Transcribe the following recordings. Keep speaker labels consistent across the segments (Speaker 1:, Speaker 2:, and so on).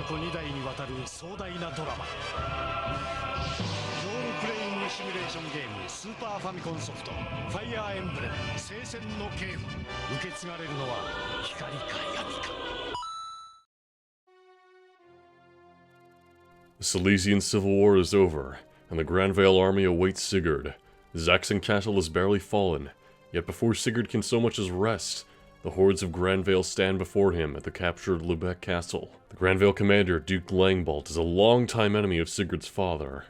Speaker 1: 去2代にわたる壮大なドラマ。ロールプレイングシミュレーションゲームスーパーファミコンソフト「ファイアーエンブレム聖戦の警部」。受け継がれるのは光か闇か。
Speaker 2: The Silesian Civil War is over, and the Granvale army awaits Sigurd. Zaxxon Castle is barely fallen, yet before Sigurd can so much as rest, the hordes of Granvale stand before him at the captured Lubeck Castle. The Granvale commander, Duke Langbalt, is a longtime enemy of Sigurd's father.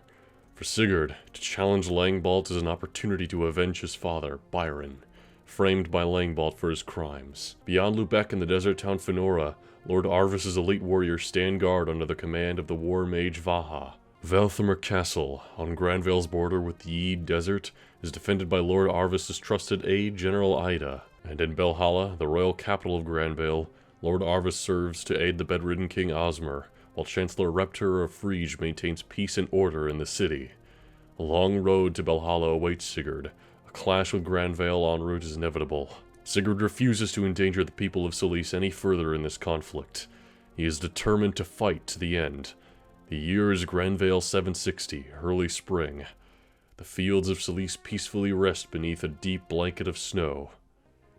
Speaker 2: For Sigurd, to challenge Langbalt is an opportunity to avenge his father, Byron, framed by Langbalt for his crimes. Beyond Lubeck in the desert town Fenora, Lord Arvis's elite warriors stand guard under the command of the war mage Vaha. Velthamer Castle, on Granvale's border with the Yid Desert, is defended by Lord Arvis's trusted aide, General Ida. And in Belhalla, the royal capital of Granvale, Lord Arvis serves to aid the bedridden King Osmer, while Chancellor Repter of Friege maintains peace and order in the city. A long road to Belhalla awaits Sigurd. A clash with Granvale en route is inevitable. Sigurd refuses to endanger the people of Silesia any further in this conflict. He is determined to fight to the end. The year is Granvale 760, early spring. The fields of Silesia peacefully rest beneath a deep blanket of snow.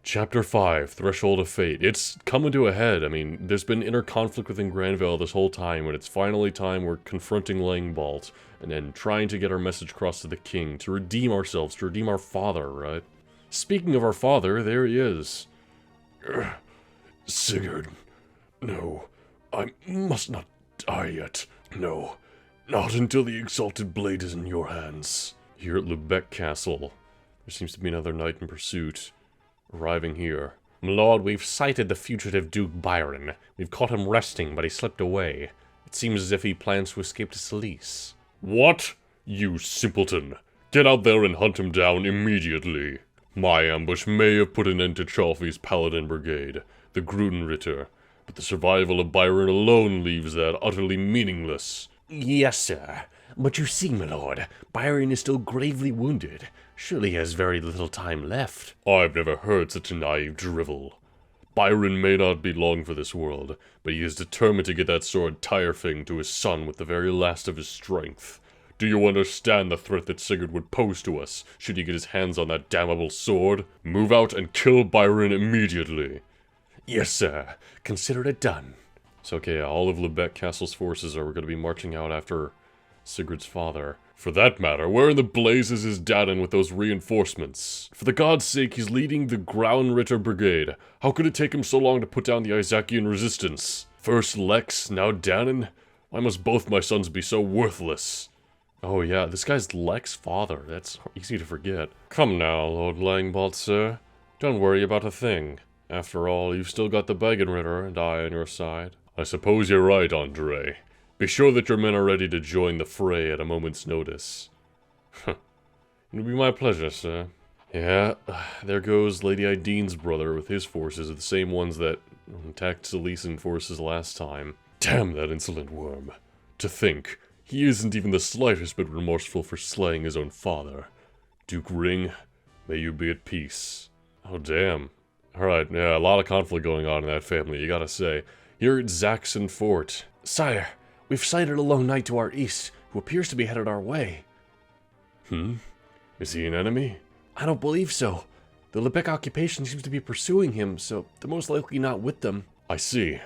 Speaker 2: Chapter 5, Threshold of Fate. It's coming to a head. I mean, there's been inner conflict within Granvale this whole time, and it's finally time we're confronting Langbalt, and then trying to get our message across to the king, to redeem ourselves, to redeem our father, right? Speaking of our father, there he is.
Speaker 3: Sigurd, no, I must not die yet. No, not until the exalted blade is in your hands.
Speaker 2: Here at Lubeck Castle, there seems to be another knight in pursuit. Arriving here.
Speaker 4: My lord, we've sighted the fugitive Duke Byron. We've caught him resting, but he slipped away. It seems as if he plans to escape to Silesia.
Speaker 3: What? You simpleton. Get out there and hunt him down immediately. My ambush may have put an end to Chalfie's Paladin Brigade, the Grudenritter, but the survival of Byron alone leaves that utterly meaningless.
Speaker 4: Yes, sir. But you see, my lord, Byron is still gravely wounded. Surely he has very little time left.
Speaker 3: I've never heard such a naive drivel. Byron may not be long for this world, but he is determined to get that sword Tyrfing to his son with the very last of his strength. Do you understand the threat that Sigurd would pose to us, should he get his hands on that damnable sword? Move out and kill Byron immediately.
Speaker 4: Yes, sir. Consider it done.
Speaker 2: So, okay, all of Lubeck Castle's forces are going to be marching out after Sigurd's father.
Speaker 3: For that matter, where in the blazes is Danon with those reinforcements? For the god's sake, he's leading the Graunritter Brigade. How could it take him so long to put down the Isaackian resistance? First Lex, now Danon? Why must both my sons be so worthless?
Speaker 2: Oh yeah, this guy's Lex's father. That's easy to forget. Come now, Lord Langbalt, sir. Don't worry about a thing. After all, you've still got the Begenritter and I on your side.
Speaker 3: I suppose you're right, Andre. Be sure that your men are ready to join the fray at a moment's notice.
Speaker 2: It'll be my pleasure, sir. Yeah, there goes Lady Ideen's brother with his forces, the same ones that attacked Silesian forces last time.
Speaker 3: Damn that insolent worm. To think, he isn't even the slightest bit remorseful for slaying his own father. Duke Ring, may you be at peace.
Speaker 2: Oh, damn. Alright, yeah, a lot of conflict going on in that family, you gotta say. Here at Zaxxon Fort.
Speaker 4: Sire, we've sighted a lone knight to our east, who appears to be headed our way.
Speaker 2: Is he an enemy?
Speaker 4: I don't believe so. The Lubeck occupation seems to be pursuing him, so they're most likely not with them.
Speaker 2: I see.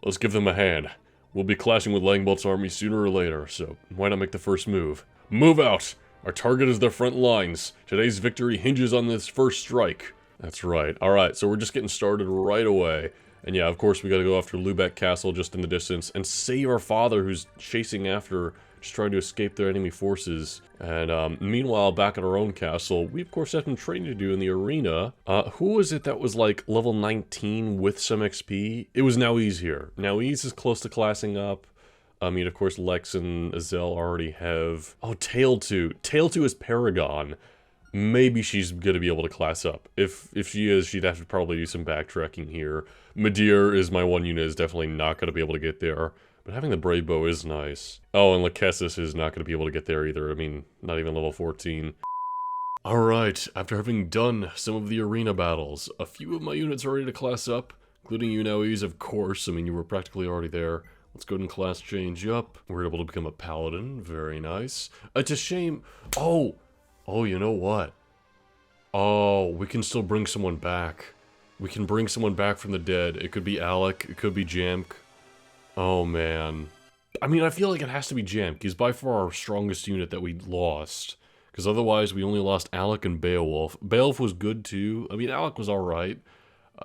Speaker 2: Let's give them a hand. We'll be clashing with Langbalt's army sooner or later, so why not make the first move? Move out! Our target is their front lines. Today's victory hinges on this first strike. That's right. Alright, so we're just getting started right away. And yeah, of course, we gotta go after Lubeck Castle just in the distance and save our father who's chasing after, just trying to escape their enemy forces. And meanwhile, back at our own castle, we of course have some training to do in the arena. Who was it that was like level 19 with some XP? It was Nauise here. Nauise is close to classing up. I mean, of course, Lex and Azel already have... Oh, Tail 2. Tail 2 is Paragon. Maybe she's gonna be able to class up. If she is, she'd have to probably do some backtracking here. Medir is my one unit, is definitely not gonna be able to get there. But having the Brave Bow is nice. Oh, and Lachesis is not gonna be able to get there either. I mean, not even level 14. Alright, after having done some of the arena battles, a few of my units are ready to class up, including you, Nauise, of course. I mean, you were practically already there. Let's go ahead and class change up. We're able to become a paladin. Very nice. It's a shame. Oh, you know what? Oh, we can still bring someone back. We can bring someone back from the dead. It could be Alec. It could be Jamk. Oh, man. I mean, I feel like it has to be Jamk. He's by far our strongest unit that we lost. Because otherwise, we only lost Alec and Beowulf. Beowulf was good, too. I mean, Alec was alright.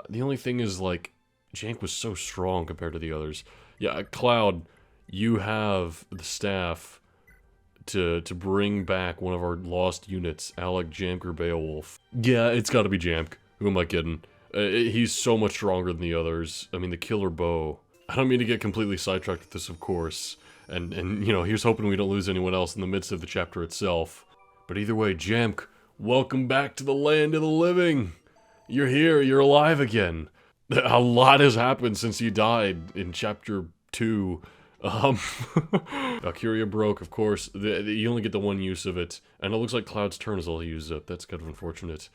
Speaker 2: The only thing is, like, Jamk was so strong compared to the others. Yeah, Cloud, you have the staff to bring back one of our lost units, Alec, Jamk, or Beowulf. Yeah, it's gotta be Jamk. Who am I kidding? He's so much stronger than the others. I mean, the killer bow. I don't mean to get completely sidetracked with this, of course. And you know, here's hoping we don't lose anyone else in the midst of the chapter itself. But either way, Jamk, welcome back to the land of the living. You're here, you're alive again. A lot has happened since you died in chapter 2. Valkyria broke, of course. You only get the one use of it. And it looks like Cloud's turn is all he used up. That's kind of unfortunate.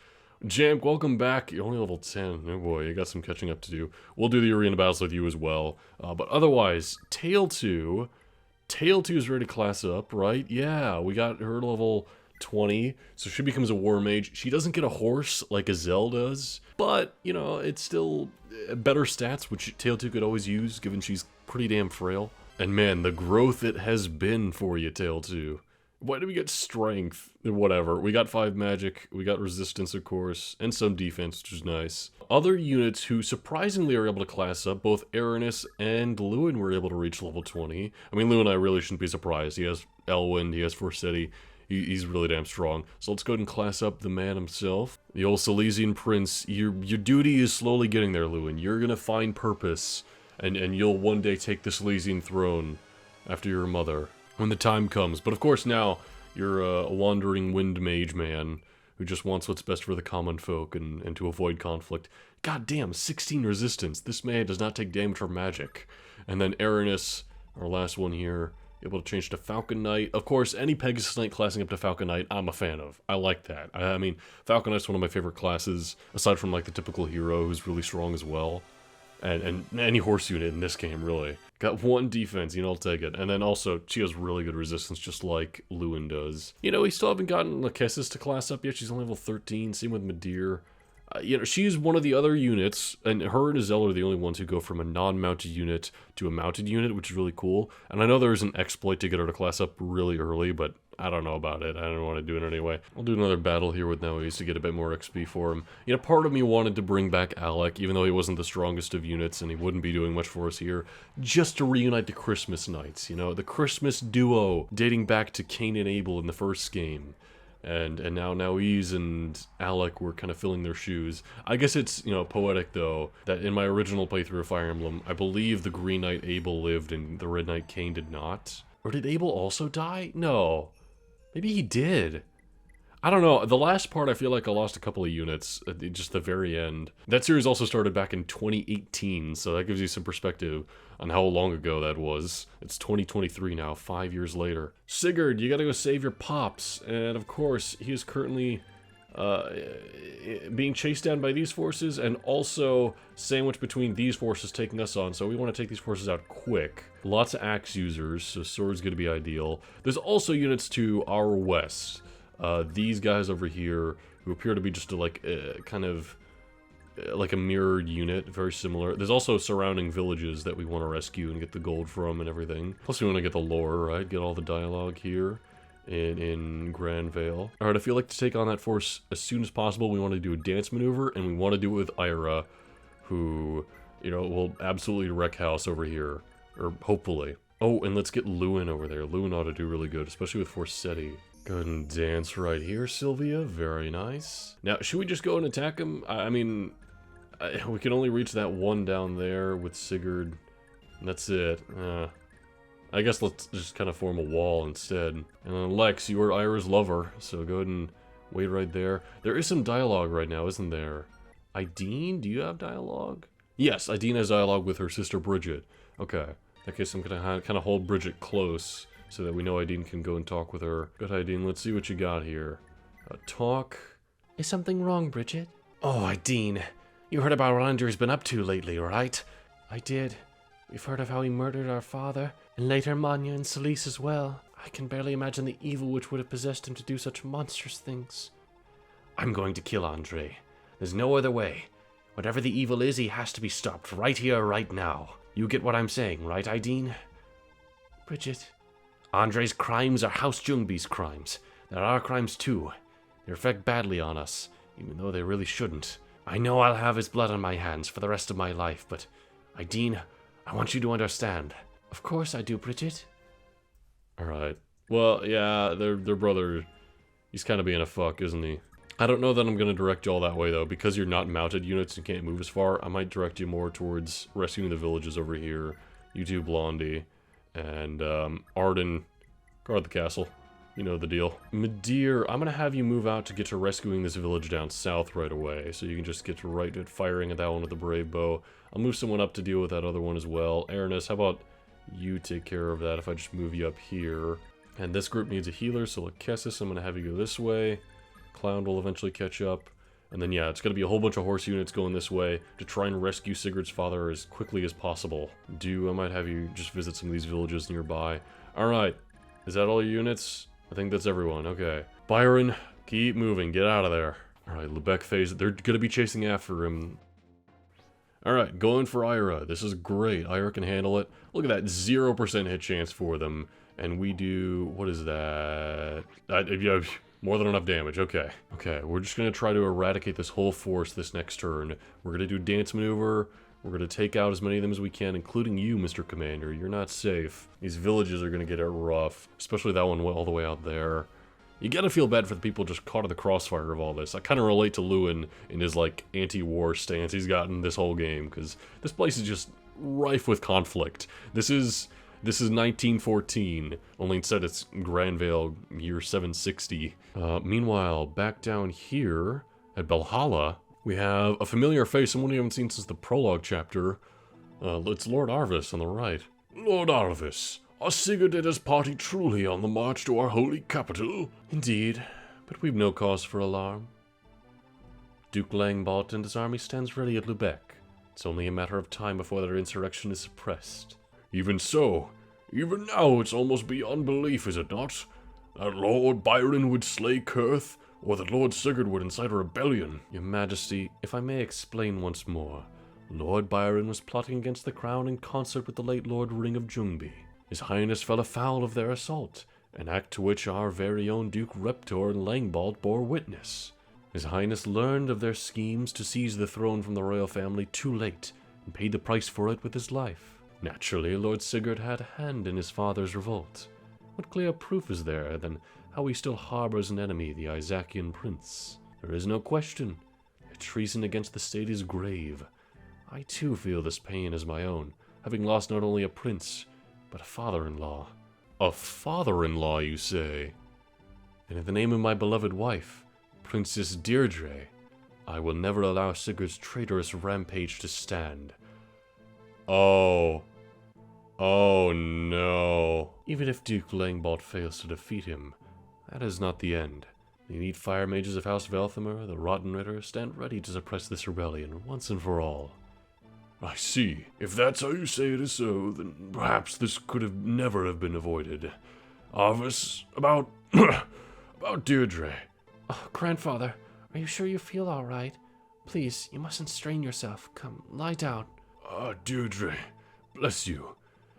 Speaker 2: Jamk, welcome back. You're only level 10. Oh boy, you got some catching up to do. We'll do the arena battles with you as well. But otherwise, Tail 2. Tail 2 is ready to class up, right? Yeah, we got her level 20, so she becomes a war mage. She doesn't get a horse like Gazelle does, but, you know, it's still better stats, which Tail 2 could always use, given she's pretty damn frail. And man, the growth it has been for you, Tail 2. Why did we get strength? Whatever. We got 5 magic, we got resistance, of course, and some defense, which is nice. Other units who surprisingly are able to class up, both Aranis and Lewin were able to reach level 20. I mean, Lewin, I really shouldn't be surprised. He has Elwind, he has Forseti. He's really damn strong. So let's go ahead and class up the man himself. The old Silesian prince. Your duty is slowly getting there, Lewin. You're gonna find purpose, and you'll one day take the Silesian throne after your mother, when the time comes. But of course now, you're a wandering wind mage man who just wants what's best for the common folk and to avoid conflict. God damn, 16 resistance. This man does not take damage from magic. And then Aranis, our last one here, able to change to Falcon Knight. Of course, any Pegasus Knight classing up to Falcon Knight, I'm a fan of. I like that. I mean, Falcon Knight's one of my favorite classes, aside from like the typical hero who's really strong as well. And any horse unit in this game, really. Got 1 defense, you know, I'll take it. And then also, she has really good resistance, just like Lewin does. You know, we still haven't gotten Lachesis to class up yet. She's only level 13. Same with Medir. You know, she's one of the other units, and her and Azelle are the only ones who go from a non-mounted unit to a mounted unit, which is really cool. And I know there's an exploit to get her to class up really early, but I don't know about it. I don't want to do it anyway. I'll do another battle here with Noise to get a bit more XP for him. You know, part of me wanted to bring back Alec, even though he wasn't the strongest of units, and he wouldn't be doing much for us here, just to reunite the Christmas Knights, you know, the Christmas duo dating back to Cain and Abel in the first game. And now Noise and Alec were kind of filling their shoes. I guess it's, you know, poetic, though, that in my original playthrough of Fire Emblem, I believe the Green Knight Abel lived and the Red Knight Cain did not. Or did Abel also die? No. Maybe he did. I don't know. The last part, I feel like I lost a couple of units at just the very end. That series also started back in 2018, so that gives you some perspective on how long ago that was. It's 2023 now, 5 years later. Sigurd, you gotta go save your pops. And of course, he is currently being chased down by these forces, and also sandwiched between these forces taking us on, so we want to take these forces out quick. Lots of axe users, so sword's gonna be ideal. There's also units to our west. These guys over here, who appear to be just kind of like a mirrored unit, very similar. There's also surrounding villages that we want to rescue and get the gold from and everything. Plus we want to get the lore, right? Get all the dialogue here in Granvale. Alright, I feel like to take on that force as soon as possible, we want to do a dance maneuver, and we want to do it with Ira, who, you know, will absolutely wreck house over here. Or hopefully. Oh, and let's get Lewin over there. Lewin ought to do really good, especially with Forseti. Go ahead and dance right here, Sylvia. Very nice. Now, should we just go and attack him? I mean, we can only reach that one down there with Sigurd. And that's it. I guess let's just kind of form a wall instead. And then Lex, you are Ira's lover, so go ahead and wait right there. There is some dialogue right now, isn't there? Ideen, do you have dialogue? Yes, Ideen has dialogue with her sister Bridget. Okay. In that case, I'm gonna kind of hold Bridget close, so that we know Ideen can go and talk with her. Good, Ideen, let's see what you got here. Talk. Is something wrong, Bridget? Oh, Ideen, you heard about what Andrew's been up to lately, right? I did.
Speaker 4: We've heard of how he murdered our father, and later Manya and Celise as well. I can barely imagine the evil which would have possessed him to do such monstrous things. I'm going to kill Andre. There's no other way. Whatever the evil is, he has to be stopped right here, right now. You get what I'm saying, right, Aideen? Bridget. Andre's crimes are House Jungbi's crimes. They're our crimes too. They reflect badly on us, even though they really shouldn't. I know I'll have his blood on my hands for the rest of my life, but Aideen, I want you to understand. Of course I do, Bridget.
Speaker 2: Alright. Well, yeah, their brother, he's kind of being a fuck, isn't he? I don't know that I'm going to direct you all that way, though. Because you're not mounted units and can't move as far, I might direct you more towards rescuing the villages over here. You two, Blondie. And, Arden, guard the castle. You know the deal. Midir, I'm going to have you move out to get to rescuing this village down south right away. So you can just get to right at firing at that one with the brave bow. I'll move someone up to deal with that other one as well. Aranis, how about you take care of that if I just move you up here? And this group needs a healer, so Lachesis, I'm going to have you go this way. Clown will eventually catch up. And then, yeah, it's going to be a whole bunch of horse units going this way to try and rescue Sigurd's father as quickly as possible. I might have you just visit some of these villages nearby. Alright, is that all your units? I think that's everyone, okay. Byron, keep moving, get out of there. Alright, Lubeck phase, they're going to be chasing after him. Alright, going for Ira. This is great. Ira can handle it. Look at that, 0% hit chance for them. And we do, what is that? Yeah, more than enough damage, okay. Okay, we're just going to try to eradicate this whole force this next turn. We're going to do dance maneuver. We're going to take out as many of them as we can, including you, Mr. Commander. You're not safe. These villages are going to get it rough, especially that one all the way out there. You gotta feel bad for the people just caught in the crossfire of all this. I kind of relate to Lewin in his, like, anti-war stance he's gotten this whole game, because this place is just rife with conflict. This is 1914, only instead it's Granvale year 760. Meanwhile, back down here at Belhalla, we have a familiar face, someone we haven't seen since the prologue chapter. It's Lord Arvis on the right.
Speaker 3: Lord Arvis, are Sigurd and his party truly on the march to our holy capital?
Speaker 4: Indeed, but we've no cause for alarm. Duke Langbalt and his army stands ready at Lubeck. It's only a matter of time before their insurrection is suppressed.
Speaker 3: Even so, even now it's almost beyond belief, is it not? That Lord Byron would slay Kurth, or that Lord Sigurd would incite a rebellion.
Speaker 4: Your Majesty, if I may explain once more, Lord Byron was plotting against the crown in concert with the late Lord Ring of Jungby. His Highness fell afoul of their assault, an act to which our very own Duke Reptor and Langbalt bore witness. His Highness learned of their schemes to seize the throne from the royal family too late, and paid the price for it with his life. Naturally, Lord Sigurd had a hand in his father's revolt. What clearer proof is there than how he still harbors an enemy, the Isaacyan prince? There is no question. Their treason against the state is grave. I too feel this pain as my own, having lost not only a prince, but a father-in-law.
Speaker 2: A father-in-law, you say?
Speaker 4: And in the name of my beloved wife, Princess Deirdre, I will never allow Sigurd's traitorous rampage to stand.
Speaker 2: Oh no.
Speaker 4: Even if Duke Langbalt fails to defeat him, that is not the end. The elite fire mages of House Velthamer, the Rotten Ritter, stand ready to suppress this rebellion once and for all.
Speaker 3: I see. If that's how you say it is so, then perhaps this could have never have been avoided. Arvis, about Deirdre.
Speaker 5: Oh, Grandfather, are you sure you feel all right? Please, you mustn't strain yourself. Come, lie down.
Speaker 3: Deirdre, bless you.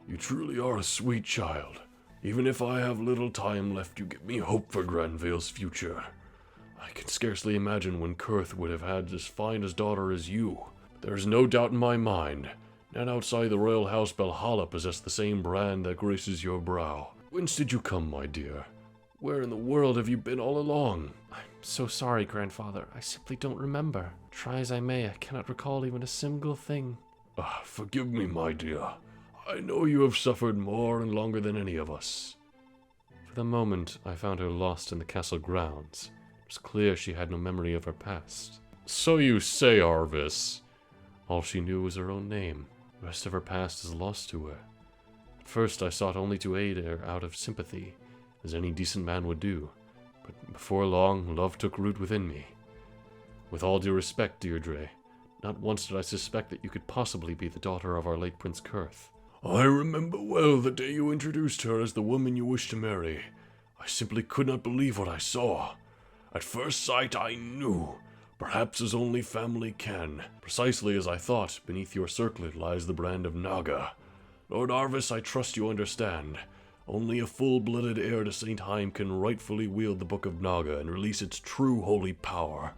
Speaker 3: You truly are a sweet child. Even if I have little time left, you give me hope for Granvale's future. I can scarcely imagine when Kurth would have had as fine a daughter as you. There's no doubt in my mind, none outside the royal house Belhalla possess the same brand that graces your brow. Whence did you come, my dear? Where in the world have you been all along?
Speaker 5: I'm so sorry, Grandfather. I simply don't remember. Try as I may, I cannot recall even a single thing.
Speaker 3: Forgive me, my dear. I know you have suffered more and longer than any of us.
Speaker 4: For the moment, I found her lost in the castle grounds. It was clear she had no memory of her past.
Speaker 2: So you say, Arvis.
Speaker 4: All she knew was her own name. The rest of her past is lost to her. At first I sought only to aid her out of sympathy, as any decent man would do. But before long, love took root within me. With all due respect, Deirdre, not once did I suspect that you could possibly be the daughter of our late Prince Kurth.
Speaker 3: I remember well the day you introduced her as the woman you wished to marry. I simply could not believe what I saw. At first sight I knew, perhaps as only family can. Precisely as I thought, beneath your circlet lies the brand of Naga. Lord Arvis, I trust you understand. Only a full-blooded heir to St. Heim can rightfully wield the Book of Naga and release its true holy power.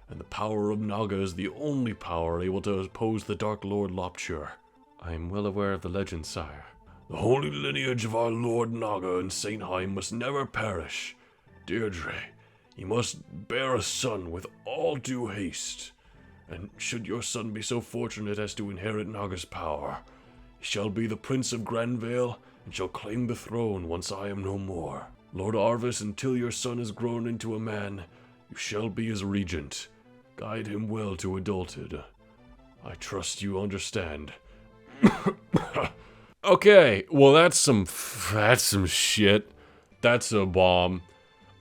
Speaker 3: And the power of Naga is the only power able to oppose the Dark Lord Lopture.
Speaker 4: I am well aware of the legend, sire.
Speaker 3: The holy lineage of our Lord Naga and St. Heim must never perish. Deirdre, you must bear a son with all due haste. And should your son be so fortunate as to inherit Naga's power, he shall be the Prince of Granvale and shall claim the throne once I am no more. Lord Arvis, until your son is grown into a man, you shall be his regent. Guide him well to adulthood. I trust you understand.
Speaker 2: Okay, well that's some shit. That's a bomb.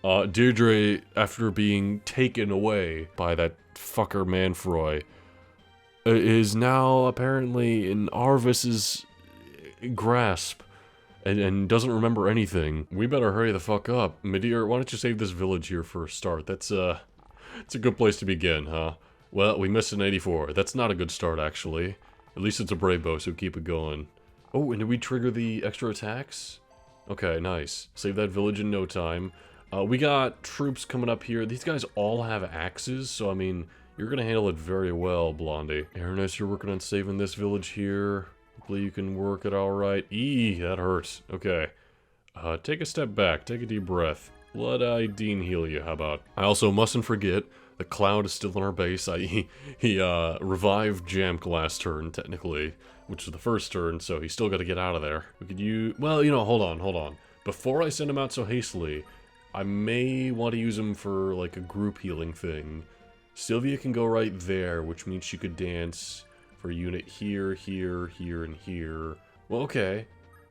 Speaker 2: Deirdre, after being taken away by that fucker Manfroy, is now apparently in Arvis's grasp and doesn't remember anything. We better hurry the fuck up. Midir, why don't you save this village here for a start? It's a good place to begin, huh? Well, we missed an 84. That's not a good start, actually. At least it's a brave bow, so keep it going. Oh, and did we trigger the extra attacks? Okay, nice. Save that village in no time. We got troops coming up here. These guys all have axes, so I mean, you're gonna handle it very well, Blondie. Aranis, you're working on saving this village here. Hopefully you can work it alright. Eee, that hurts. Okay. Take a step back, take a deep breath. Let Dean heal you, how about? I also mustn't forget, the Cloud is still on our base. He revived Jamk last turn, technically, which was the first turn, so he's still got to get out of there. We could use... Well, you know, hold on. Before I send him out so hastily, I may want to use him for, like, a group healing thing. Sylvia can go right there, which means she could dance for a unit here, here, here, and here. Well, okay.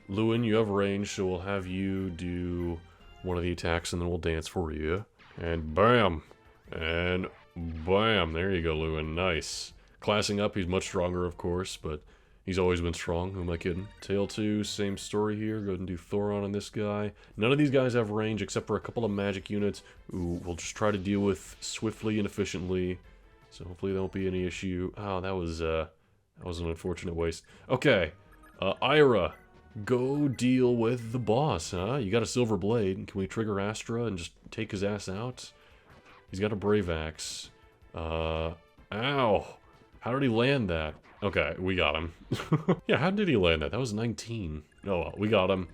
Speaker 2: Lewin, you have range, so we'll have you do one of the attacks, and then we'll dance for you. And bam! And bam! There you go, Lewin. Nice. Classing up, he's much stronger, of course, but he's always been strong. Who am I kidding? Tail 2, same story here. Go ahead and do Thoron on this guy. None of these guys have range except for a couple of magic units who we'll just try to deal with swiftly and efficiently. So hopefully there won't be any issue. Oh, that was an unfortunate waste. Okay. Ira, go deal with the boss, huh? You got a silver blade. Can we trigger Astra and just take his ass out? He's got a brave axe. Ow. How did he land that? Okay, we got him. Yeah, how did he land that? That was 19. Oh, well, we got him.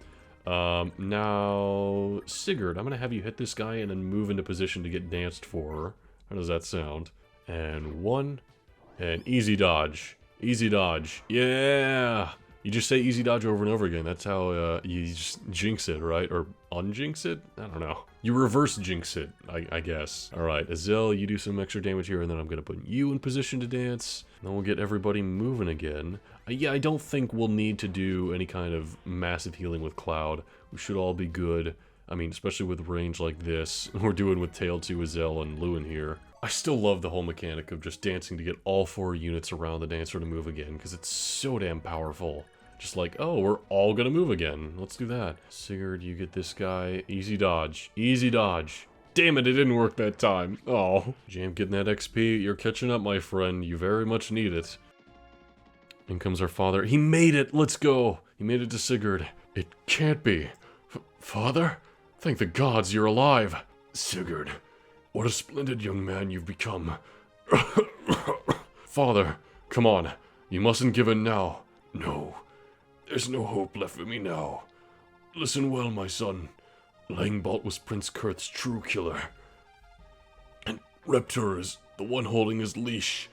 Speaker 2: Now, Sigurd, I'm going to have you hit this guy and then move into position to get danced for. How does that sound? And 1. And easy dodge. Easy dodge. Yeah! You just say easy dodge over and over again. That's how you just jinx it, right? Or unjinx it? I don't know. You reverse jinx it, I guess. Alright, Azel, you do some extra damage here, and then I'm going to put you in position to dance. Then we'll get everybody moving again. Yeah, I don't think we'll need to do any kind of massive healing with Cloud. We should all be good. I mean, especially with range like this. We're doing with Tail 2, Azel, and Lewin here. I still love the whole mechanic of just dancing to get all 4 units around the dancer to move again, because it's so damn powerful. Just like, oh, we're all gonna move again. Let's do that. Sigurd, you get this guy. Easy dodge. Easy dodge. Damn it, it didn't work that time. Oh. Jam getting that XP. You're catching up, my friend. You very much need it. In comes our father. He made it! Let's go! He made it to Sigurd. It can't be. Father? Thank the gods you're alive. Sigurd, what a splendid young man you've become. Father, come on. You mustn't give in now. No. There's no hope left for me now. Listen well, my son. Langbolt was Prince Kurth's true killer. And Reptur is the one holding his leash.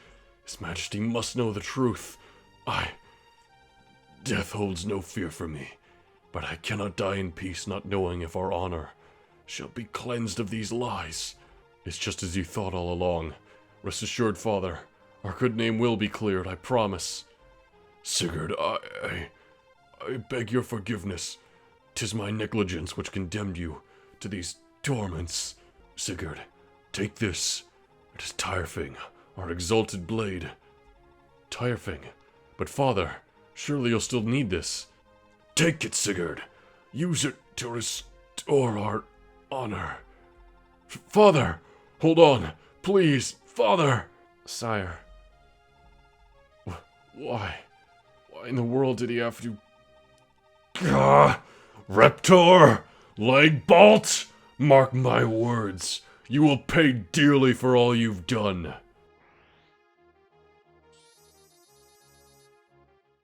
Speaker 2: His Majesty must know the truth. Death holds no fear for me, but I cannot die in peace not knowing if our honor shall be cleansed of these lies. It's just as you thought all along. Rest assured, Father, our good name will be cleared, I promise. Sigurd, I beg your forgiveness. 'Tis my negligence which condemned you to these torments. Sigurd, take this. It is Tyrfing, our exalted blade. Tyrfing? But father, Surely you'll still need this. Take it, Sigurd. Use it to restore our honor. Father! Hold on! Please! Father!
Speaker 4: Sire.
Speaker 2: Why? Why in the world did he have to... Gah! Reptor! Leg bolt! Mark my words. You will pay dearly for all you've done.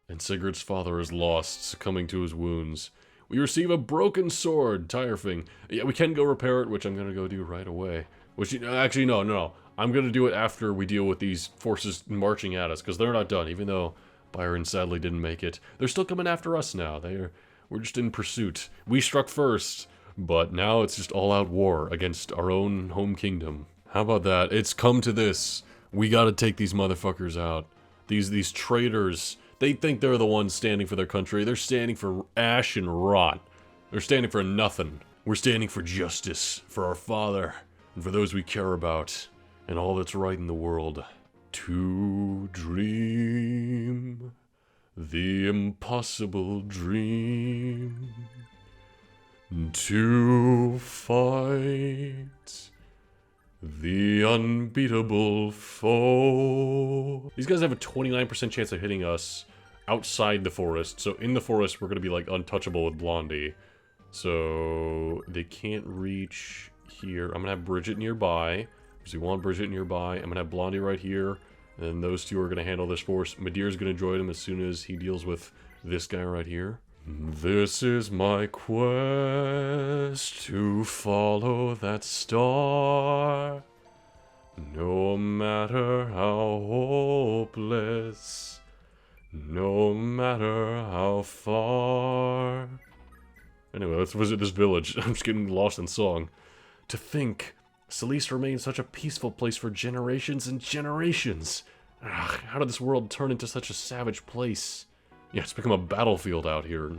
Speaker 4: And Sigurd's father is lost, succumbing to his wounds. We receive a broken sword, Tyrfing. Yeah, we can go repair it, which I'm gonna go do right away. Which, actually, no. I'm gonna do it after we deal with these forces marching at us, because they're not done, even though Byron sadly didn't make it. They're still coming after us now. We're just in pursuit. We struck first, but now it's just all-out war against our own home kingdom. How about that? It's come to this. We gotta take these motherfuckers out. These traitors... They think they're the ones standing for their country. They're standing for ash and rot. They're standing for nothing. We're standing for justice, for our father, and for those we care about, and all that's right in the world. To dream the impossible dream. To fight the unbeatable foe. These guys have a 29% chance of hitting us outside the forest. So in the forest, we're going to be like untouchable with Blondie. So they can't reach here. I'm going to have Bridget nearby, because we want Bridget nearby. I'm going to have Blondie right here. And then those two are going to handle this force. Medeir's going to join him as soon as he deals with this guy right here. This is my quest to follow that star. No matter how hopeless, no matter how far. Anyway, let's visit this village. I'm just getting lost in song. To think, Celeste remained such a peaceful place for generations and generations. Ugh, how did this world turn into such a savage place? Yeah, it's become a battlefield out here.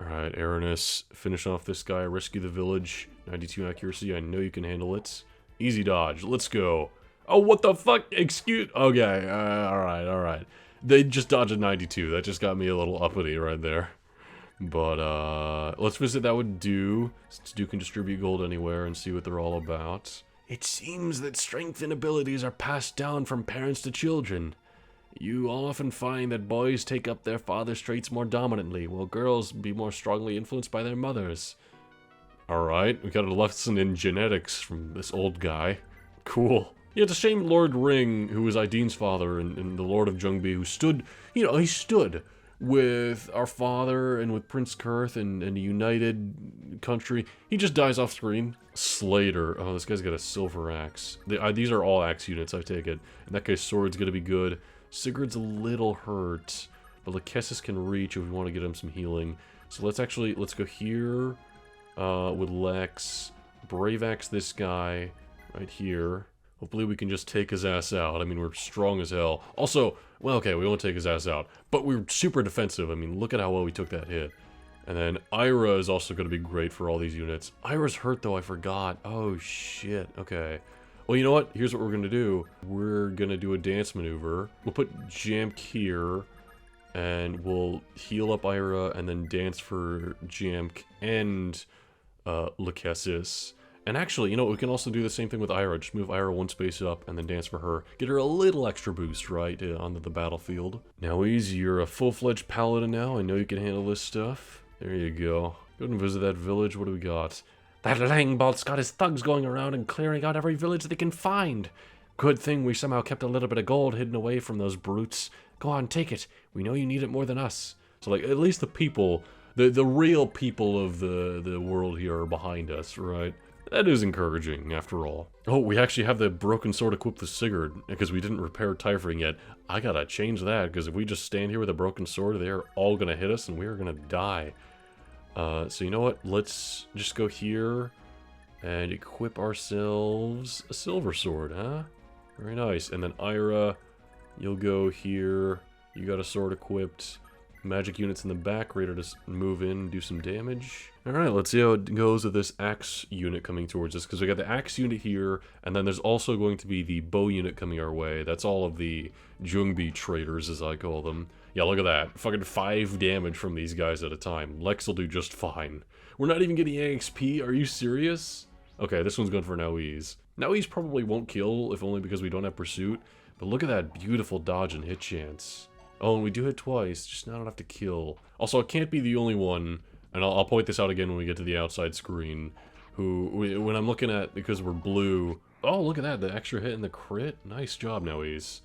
Speaker 4: Alright, Aranis, finish off this guy, rescue the village. 92 accuracy, I know you can handle it. Easy dodge, let's go. Oh, what the fuck? Excuse... Okay, alright. They just dodged a 92, that just got me a little uppity right there. But, let's visit that would do, since do can distribute gold anywhere and see what they're all about. It seems that strength and abilities are passed down from parents to children. You often find that boys take up their father's traits more dominantly, while girls be more strongly influenced by their mothers. Alright, we got a lesson in genetics from this old guy. Cool. Yeah, it's a shame Lord Ring, who was Ideen's father, and the Lord of Jungbi, who stood, you know, he stood with our father and with Prince Kurth and a united country. He just dies off screen. Slater. Oh, this guy's got a silver axe. These are all axe units, I take it. And that guy's sword's gonna be good. Sigurd's a little hurt, but Lachesis can reach if we want to get him some healing. So let's go here with Lex, Brave Axe this guy right here. Hopefully we can just take his ass out. I mean, we're strong as hell. Also, well, okay, we won't take his ass out, but we're super defensive. I mean, look at how well we took that hit. And then Ira is also going to be great for all these units. Ira's hurt, though, I forgot. Oh, shit. Okay. Well, you know what? Here's what we're going to do. We're going to do a dance maneuver. We'll put Jamk here, and we'll heal up Ira, and then dance for Jamk and Lachesis. And actually, you know, we can also do the same thing with Ira. Just move Ira one space up, and then dance for her. Get her a little extra boost, right, onto the battlefield. Now, Easy, you're a full-fledged paladin now. I know you can handle this stuff. There you go. Go and visit that village. What do we got? That Langbolt's got his thugs going around and clearing out every village they can find. Good thing we somehow kept a little bit of gold hidden away from those brutes. Go on, take it. We know you need it more than us. So, like, at least the people, the real people of the world here are behind us, right? That is encouraging, after all. Oh, we actually have the broken sword equipped with Sigurd, because we didn't repair Typhring yet. I gotta change that, because if we just stand here with a broken sword, they're all gonna hit us, and we are gonna die. So you know what? Let's just go here and equip ourselves a silver sword, huh? Very nice. And then Ira, you'll go here. You got a sword equipped. Magic units in the back, ready to move in and do some damage. Alright, let's see how it goes with this axe unit coming towards us, because we got the axe unit here, and then there's also going to be the bow unit coming our way. That's all of the Jungbi traitors, as I call them.
Speaker 2: Yeah, look at that. Fucking 5 damage from these guys at a time. Lex will do just fine. We're not even getting XP? Are you serious? Okay, this one's going for Noise. Noise probably won't kill, if only because we don't have Pursuit. But look at that beautiful dodge and hit chance. Oh, and we do hit twice, just not enough to kill. Also, it can't be the only one, and I'll point this out again when we get to the outside screen, when I'm looking at, because we're blue... Oh, look at that, the extra hit and the crit. Nice job, Noise.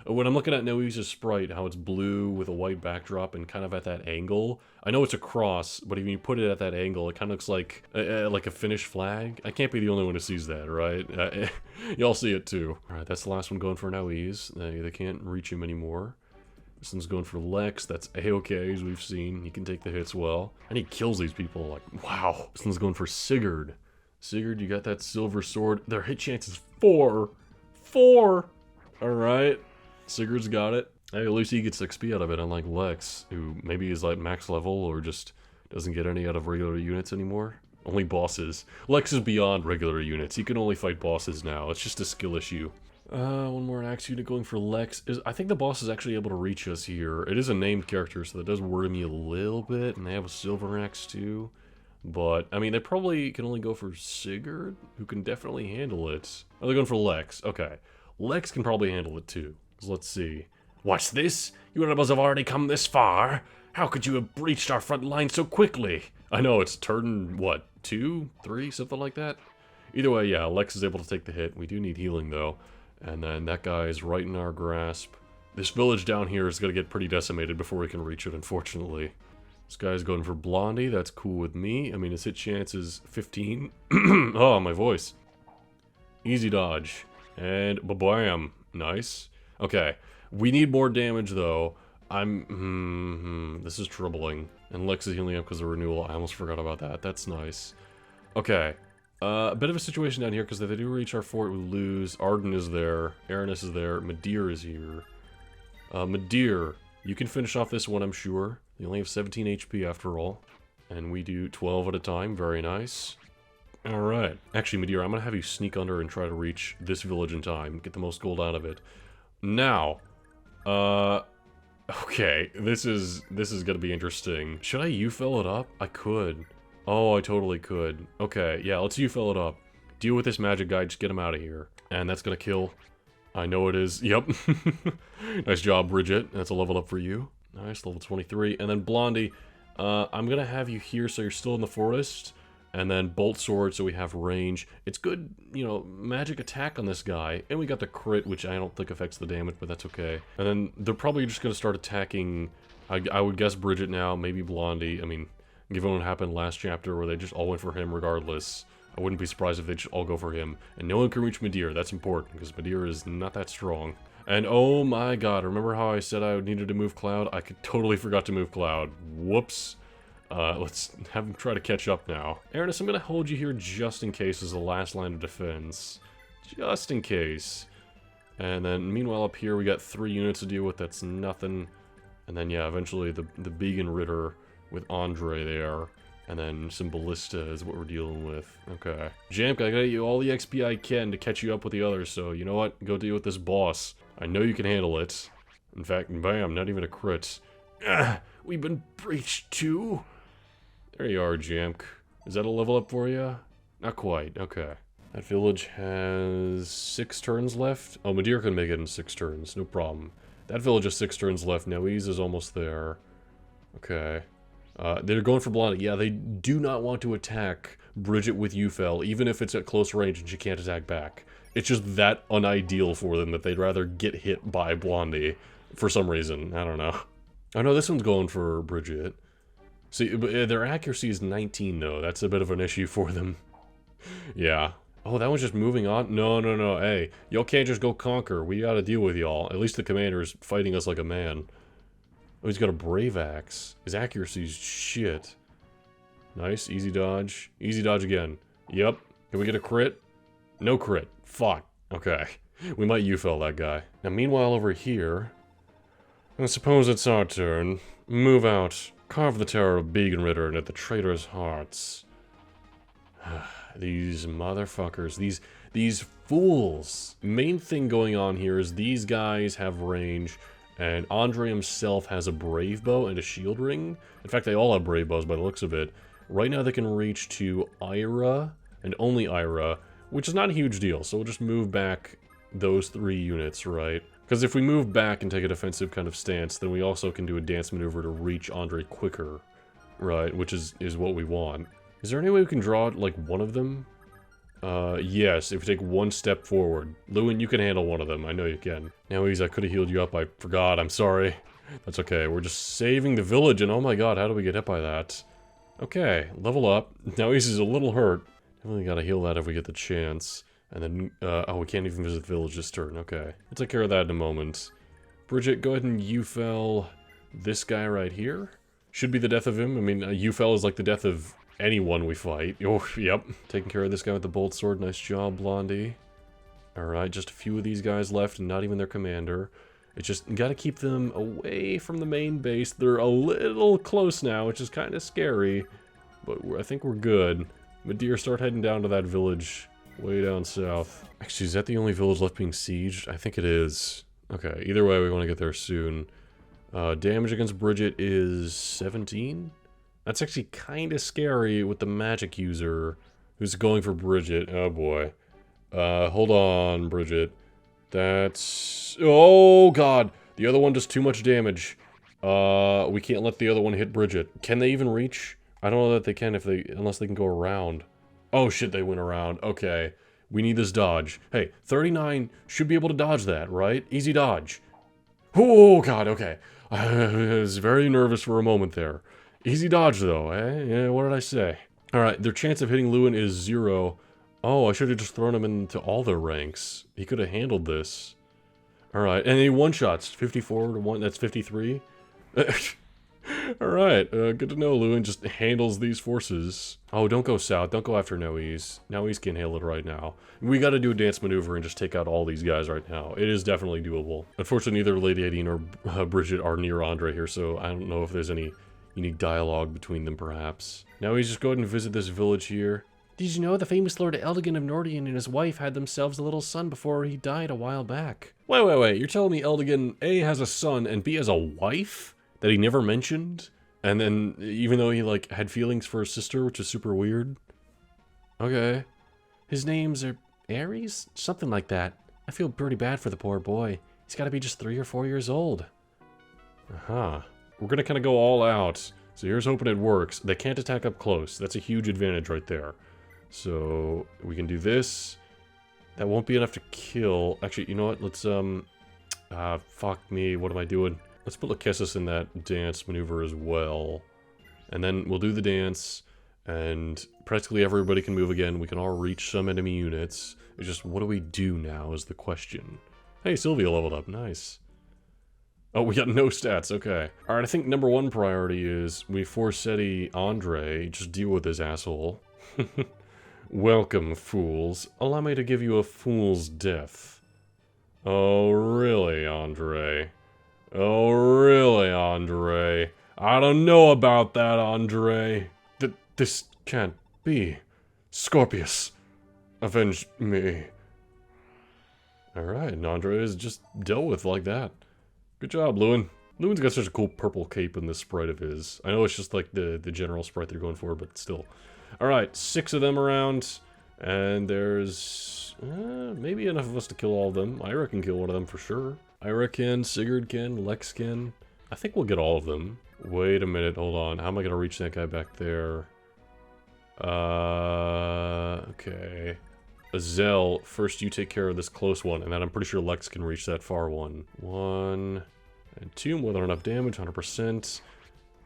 Speaker 2: When I'm looking at Noise's sprite, how it's blue with a white backdrop and kind of at that angle, I know it's a cross, but if you put it at that angle, it kind of looks like a Finnish flag. I can't be the only one who sees that, right? Y'all see it too. Alright, that's the last one going for Noise. They can't reach him anymore. This one's going for Lex. That's A-okay, as we've seen. He can take the hits well. And he kills these people, like, wow. This one's going for Sigurd. Sigurd, you got that silver sword. Their hit chance is 4. 4! Alright. Sigurd's got it. Hey, at least he gets XP out of it, unlike Lex, who maybe is like max level or just doesn't get any out of regular units anymore. Only bosses. Lex is beyond regular units. He can only fight bosses now. It's just a skill issue. One more axe unit going for Lex. I think the boss is actually able to reach us here. It is a named character, so that does worry me a little bit, and they have a silver axe too. But, I mean, they probably can only go for Sigurd, who can definitely handle it. Oh, they're going for Lex. Okay. Lex can probably handle it too. So let's see.
Speaker 4: What's this? You rebels have already come this far? How could you have breached our front line so quickly?
Speaker 2: I know, it's turn, what, 2, 3, something like that? Either way, yeah, Lex is able to take the hit. We do need healing, though. And then that guy is right in our grasp. This village down here is going to get pretty decimated before we can reach it, unfortunately. This guy's going for Blondie. That's cool with me. I mean, his hit chance is 15. Oh, my voice. Easy dodge. And ba-bam. Nice. Okay. We need more damage, though. This is troubling. And Lex is healing up because of renewal. I almost forgot about that. That's nice. Okay. A bit of a situation down here, because if they do reach our fort, we lose. Arden is there. Aranis is there. Madir is here. Madir, you can finish off this one, I'm sure. You only have 17 HP after all. And we do 12 at a time. Very nice. Alright. Actually, Madir, I'm going to have you sneak under and try to reach this village in time. Get the most gold out of it. Now, okay, this is gonna be interesting. Should I U-fill it up? I could. Oh, I totally could. Okay, yeah, let's U-fill it up. Deal with this magic guy, just get him out of here. And that's gonna kill. I know it is. Yep. Nice job, Bridget. That's a level up for you. Nice, level 23. And then Blondie, I'm gonna have you here so you're still in the forest. And then Bolt Sword, so we have range. It's good, you know, magic attack on this guy. And we got the crit, which I don't think affects the damage, but that's okay. And then they're probably just going to start attacking, I would guess Bridget now, maybe Blondie. I mean, given what happened last chapter where they just all went for him regardless, I wouldn't be surprised if they just all go for him. And no one can reach Madir, that's important, because Madir is not that strong. And oh my god, remember how I said I needed to move Cloud? I totally forgot to move Cloud. Whoops. Let's have him try to catch up now. Aranis, I'm gonna hold you here just in case as the last line of defense. Just in case. And then, meanwhile, up here we got 3 units to deal with, that's nothing. And then, yeah, eventually the Began Ritter with Andre there. And then some Ballista is what we're dealing with. Okay. Jamk, I gotta get you all the XP I can to catch you up with the others, so you know what? Go deal with this boss. I know you can handle it. In fact, bam, not even a crit. We've been breached too? There you are, Jamk. Is that a level up for you? Not quite, okay. That village has 6 turns left. Oh, Madir can make it in 6 turns, no problem. That village has 6 turns left. Noise is almost there. Okay. They're going for Blondie. Yeah, they do not want to attack Bridget with Ufel, even if it's at close range and she can't attack back. It's just that unideal for them that they'd rather get hit by Blondie for some reason. I don't know. Oh no, this one's going for Bridget. See, their accuracy is 19, though. That's a bit of an issue for them. Yeah. Oh, that one's just moving on? No, no, no. Hey, y'all can't just go conquer. We gotta deal with y'all. At least the commander's fighting us like a man. Oh, he's got a Brave Axe. His accuracy's shit. Nice. Easy dodge. Easy dodge again. Yep. Can we get a crit? No crit. Fuck. Okay. We might U-fill that guy. Now, meanwhile, over here... I suppose it's our turn. Move out. Carve the terror of Began Ritter and at the traitors' hearts. These motherfuckers. These fools. Main thing going on here is these guys have range, And Andre himself has a brave bow and a shield ring. In fact, they all have brave bows by the looks of it. Right now they can reach to Ira, and only Ira, which is not a huge deal. So we'll just move back those 3 units, right? Because if we move back and take a defensive kind of stance, then we also can do a dance maneuver to reach Andre quicker, right? Which is what we want. Is there any way we can draw, like, one of them? Yes, if we take 1 step forward. Lewin, you can handle one of them. I know you can. Now, I could have healed you up. I forgot. I'm sorry. That's okay. We're just saving the village, and oh my god, how do we get hit by that? Okay, level up. Now, he's a little hurt. Definitely gotta heal that if we get the chance. And then, oh, we can't even visit the village this turn. Okay. We'll take care of that in a moment. Bridget, go ahead and you-fell this guy right here. Should be the death of him. I mean, you-fell is like the death of anyone we fight. Oh, yep. Taking care of this guy with the bolt sword. Nice job, Blondie. Alright, just a few of these guys left, and not even their commander. It's just, gotta keep them away from the main base. They're a little close now, which is kind of scary. But I think we're good. Madeir, start heading down to that village way down south. Actually, is that the only village left being sieged? I think it is. Okay, either way, we want to get there soon. Damage against Bridget is 17? That's actually kind of scary with the magic user who's going for Bridget. Oh boy. Hold on, Bridget. That's... Oh god! The other one does too much damage. We can't let the other one hit Bridget. Can they even reach? I don't know that they can unless they can go around. Oh shit, they went around. Okay. We need this dodge. Hey, 39 should be able to dodge that, right? Easy dodge. Oh god, okay. I was very nervous for a moment there. Easy dodge though, eh? Yeah, what did I say? Alright, their chance of hitting Lewin is 0. Oh, I should have just thrown him into all their ranks. He could have handled this. Alright, and he one-shots. 54 to 1, that's 53. Alright, good to know Lewin just handles these forces. Oh, don't go south. Don't go after Noes. Noes can handle it right now. We gotta do a dance maneuver and just take out all these guys right now. It is definitely doable. Unfortunately, neither Lady Aideen or Bridget are near Andre here, so I don't know if there's any unique dialogue between them, perhaps. Now he's just go ahead and visit this village here.
Speaker 5: Did you know the famous Lord Eldigan of Nordian and his wife had themselves a little son before he died a while back?
Speaker 2: Wait. You're telling me Eldigan, A, has a son, and B, has a wife? That he never mentioned? And then, even though he, like, had feelings for his sister, which is super weird? Okay.
Speaker 5: His names are Ares? Something like that. I feel pretty bad for the poor boy. He's gotta be just 3 or 4 years old.
Speaker 2: Uh-huh. We're gonna kind of go all out. So here's hoping it works. They can't attack up close. That's a huge advantage right there. So, we can do this. That won't be enough to kill. Actually, you know what? Let's, fuck me. What am I doing? Let's put Lachesis in that dance maneuver as well. And then we'll do the dance, and practically everybody can move again. We can all reach some enemy units. It's just, what do we do now is the question. Hey, Sylvia leveled up. Nice. Oh, we got no stats. Okay. Alright, I think number 1 priority is we force Andre. Just deal with this asshole. Welcome, fools. Allow me to give you a fool's death. Oh, really, Andre? Oh, really, Andre? I don't know about that, Andre. This can't be. Scorpius, avenge me. Alright, and Andre is just dealt with like that. Good job, Lewin. Lewin's got such a cool purple cape in this sprite of his. I know it's just like the general sprite they're going for, but still. Alright, 6 of them around. And there's maybe enough of us to kill all of them. Ira can kill one of them for sure. Ira can, Sigurd can, Lex can. I think we'll get all of them. Wait a minute, hold on. How am I gonna reach that guy back there? Okay. Azel, first you take care of this close one, and then I'm pretty sure Lex can reach that far one. 1 and 2, more than enough damage, 100%.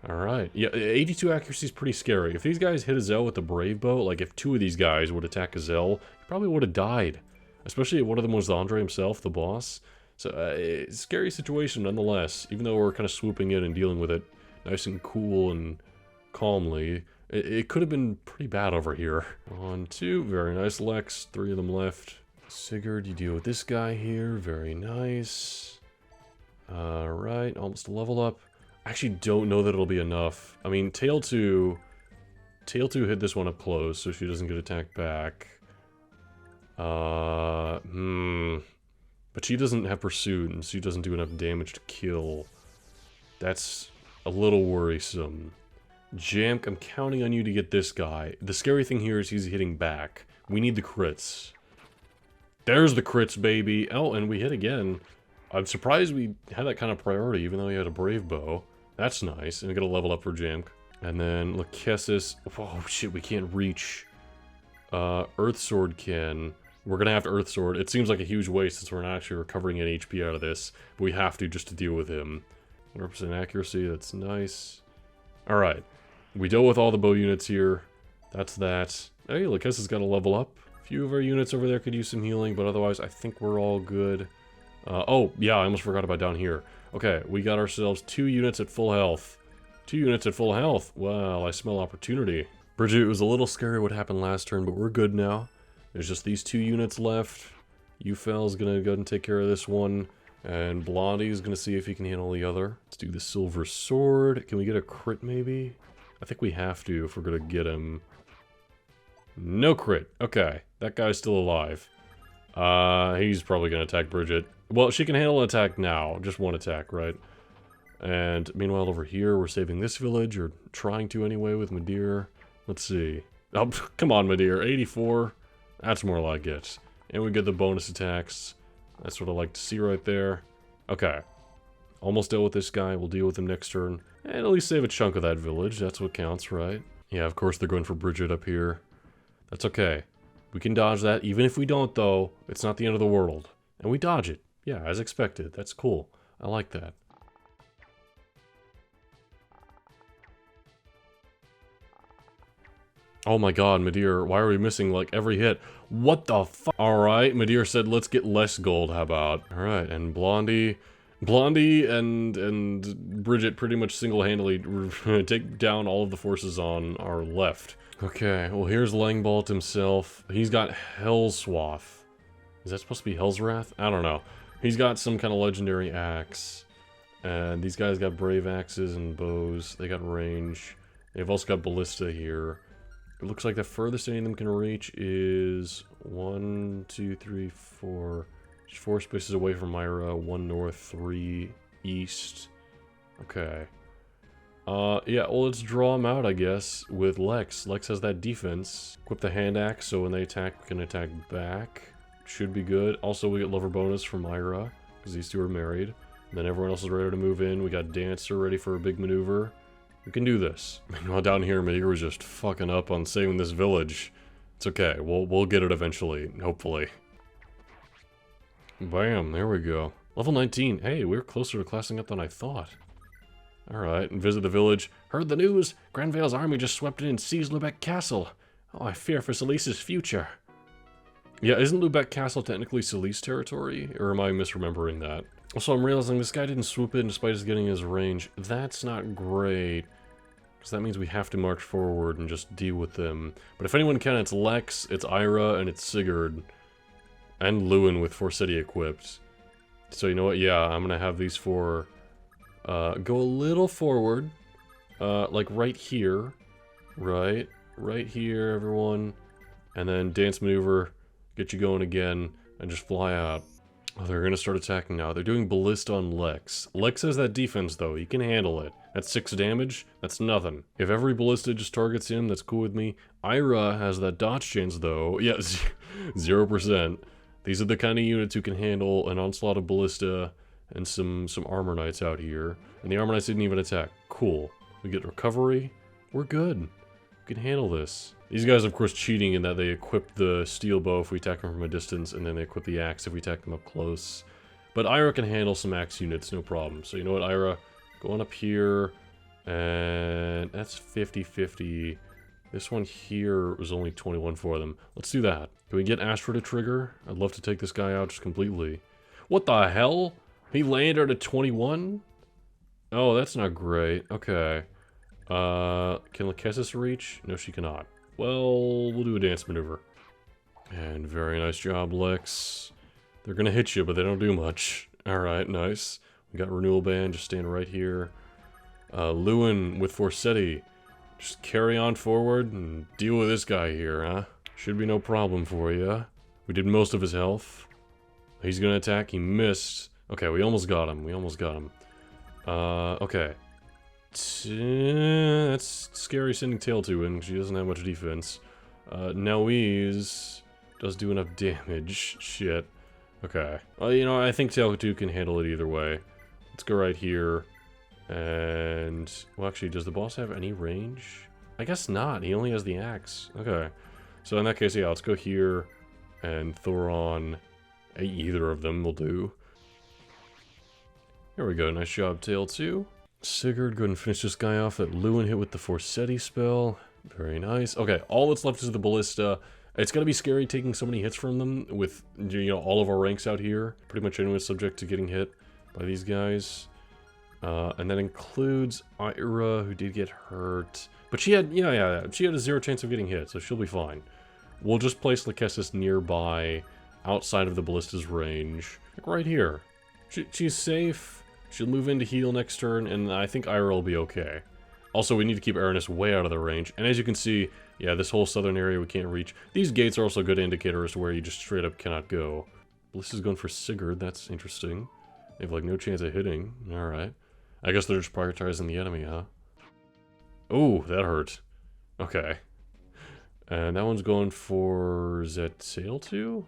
Speaker 2: Alright. Yeah, 82 accuracy is pretty scary. If these guys hit Azel with the Brave Bow, like if 2 of these guys would attack Azel, he probably would have died. Especially if one of them was Andre himself, the boss. So, scary situation nonetheless. Even though we're kind of swooping in and dealing with it nice and cool and calmly, it could have been pretty bad over here. 1, 2, very nice, Lex. 3 of them left. Sigurd, you deal with this guy here. Very nice. Alright, almost a level up. I actually don't know that it'll be enough. I mean, Tail 2 hit this one up close, so she doesn't get attacked back. But she doesn't have pursuit, and she doesn't do enough damage to kill. That's a little worrisome. Jamk, I'm counting on you to get this guy. The scary thing here is he's hitting back. We need the crits. There's the crits, baby. Oh, and we hit again. I'm surprised we had that kind of priority, even though he had a brave bow. That's nice. And we got a level up for Jamk. And then Lachesis. Oh, shit, we can't reach. Earth Sword can. We're gonna have to Earth Sword. It seems like a huge waste since we're not actually recovering any HP out of this. But we have to just to deal with him. 100% accuracy, that's nice. Alright. We dealt with all the bow units here. That's that. Hey, Lachesis got a level up. A few of our units over there could use some healing, but otherwise I think we're all good. Oh, yeah, I almost forgot about down here. Okay, we got ourselves 2 units at full health. 2 units at full health. Well, I smell opportunity. Bridget, it was a little scary what happened last turn, but we're good now. There's just these 2 units left. Yufel's gonna go and take care of this one. And Blondie's gonna see if he can handle the other. Let's do the Silver Sword. Can we get a crit, maybe? I think we have to if we're gonna get him. No crit. Okay, that guy's still alive. He's probably gonna attack Bridget. Well, she can handle an attack now. Just one attack, right? And meanwhile, over here, we're saving this village, or trying to anyway, with Madeir. Let's see. Oh, come on, Madeir. 84. That's more like it. And we get the bonus attacks. That's what I like to see right there. Okay. Almost dealt with this guy. We'll deal with him next turn. And at least save a chunk of that village. That's what counts, right? Yeah, of course they're going for Bridget up here. That's okay. We can dodge that. Even if we don't, though, it's not the end of the world. And we dodge it. Yeah, as expected. That's cool. I like that. Oh my god, Madeir, why are we missing, like, every hit? What the fuck? Alright, Madeir said, let's get less gold, how about? Alright, and Blondie and Bridget pretty much single-handedly take down all of the forces on our left. Okay, well, here's Langbolt himself. He's got Hellswath. Is that supposed to be Hell's Wrath? I don't know. He's got some kind of legendary axe. And these guys got brave axes and bows. They got range. They've also got ballista here. It looks like the furthest any of them can reach is 1, 2, 3, 4. Just 4 spaces away from Myra. 1 north, 3 east. Okay. Yeah, well, let's draw them out, I guess, with Lex. Lex has that defense. Equip the hand axe, so when they attack, we can attack back. Should be good. Also, we get lover bonus from Myra, because these two are married. And then everyone else is ready to move in. We got Dancer ready for a big maneuver. We can do this. Meanwhile, down here, Madeir was just fucking up on saving this village. It's okay. We'll get it eventually, hopefully. Bam, there we go. Level 19. Hey, we're closer to classing up than I thought. Alright, and visit the village. Heard the news. Granvale's army just swept in and seized Lubeck Castle. Oh, I fear for Celice's future. Yeah, isn't Lubeck Castle technically Celice territory? Or am I misremembering that? Also, I'm realizing this guy didn't swoop in despite us getting his range. That's not great. Because that means we have to march forward and just deal with them. But if anyone can, it's Lex, it's Ira, and it's Sigurd. And Lewin with Forseti equipped. So you know what? Yeah, I'm going to have these 4 go a little forward. Like right here. Right here, everyone. And then dance maneuver, get you going again, and just fly out. Oh, they're going to start attacking now. They're doing ballista on Lex. Lex has that defense, though. He can handle it. That's 6 damage. That's nothing. If every ballista just targets him, that's cool with me. Ira has that dodge chance, though. Yeah, 0%. These are the kind of units who can handle an onslaught of ballista and some armor knights out here. And the armor knights didn't even attack. Cool. We get recovery. We're good. We can handle this. These guys, of course, cheating in that they equip the steel bow if we attack them from a distance, and then they equip the axe if we attack them up close. But Ira can handle some axe units, no problem. So you know what, Ira? Go on up here, and that's 50-50. This one here was only 21 for them. Let's do that. Can we get Astra to trigger? I'd love to take this guy out just completely. What the hell? He landed at 21? Oh, that's not great. Okay. Can Lachesis reach? No, she cannot. Well, we'll do a dance maneuver. And very nice job, Lex. They're gonna hit you, but they don't do much. Alright, nice. We got Renewal Band, just stand right here. Lewin with Forseti. Just carry on forward and deal with this guy here, huh? Should be no problem for you. We did most of his health. He's gonna attack. He missed. Okay, we almost got him. Okay. That's scary sending Tail to in. She doesn't have much defense. Noise does do enough damage. Shit. Okay. Well, you know, I think Tail 2 can handle it either way. Let's go right here. And... well, actually, does the boss have any range? I guess not. He only has the axe. Okay. So in that case, yeah, let's go here and throw on... either of them will do. Here we go. Nice job, Tail 2. Sigurd, go ahead and finish this guy off that Lewin hit with the Forsetti spell. Very nice. Okay, all that's left is the Ballista. It's gonna be scary taking so many hits from them with, you know, all of our ranks out here. Pretty much anyone's subject to getting hit by these guys. And that includes Ira, who did get hurt. But she had, yeah, she had a 0 chance of getting hit, so she'll be fine. We'll just place Lachesis nearby, outside of the Ballista's range. Like right here. She's safe. She'll move in to heal next turn, and I think Ira will be okay. Also, we need to keep Aranis way out of the range. And as you can see, yeah, this whole southern area we can't reach. These gates are also a good indicator as to where you just straight up cannot go. Ballista's going for Sigurd. That's interesting. They have, like, no chance of hitting. Alright. I guess they're just prioritizing the enemy, huh? Oh, that hurt. Okay. And that one's going for... is that Tail 2?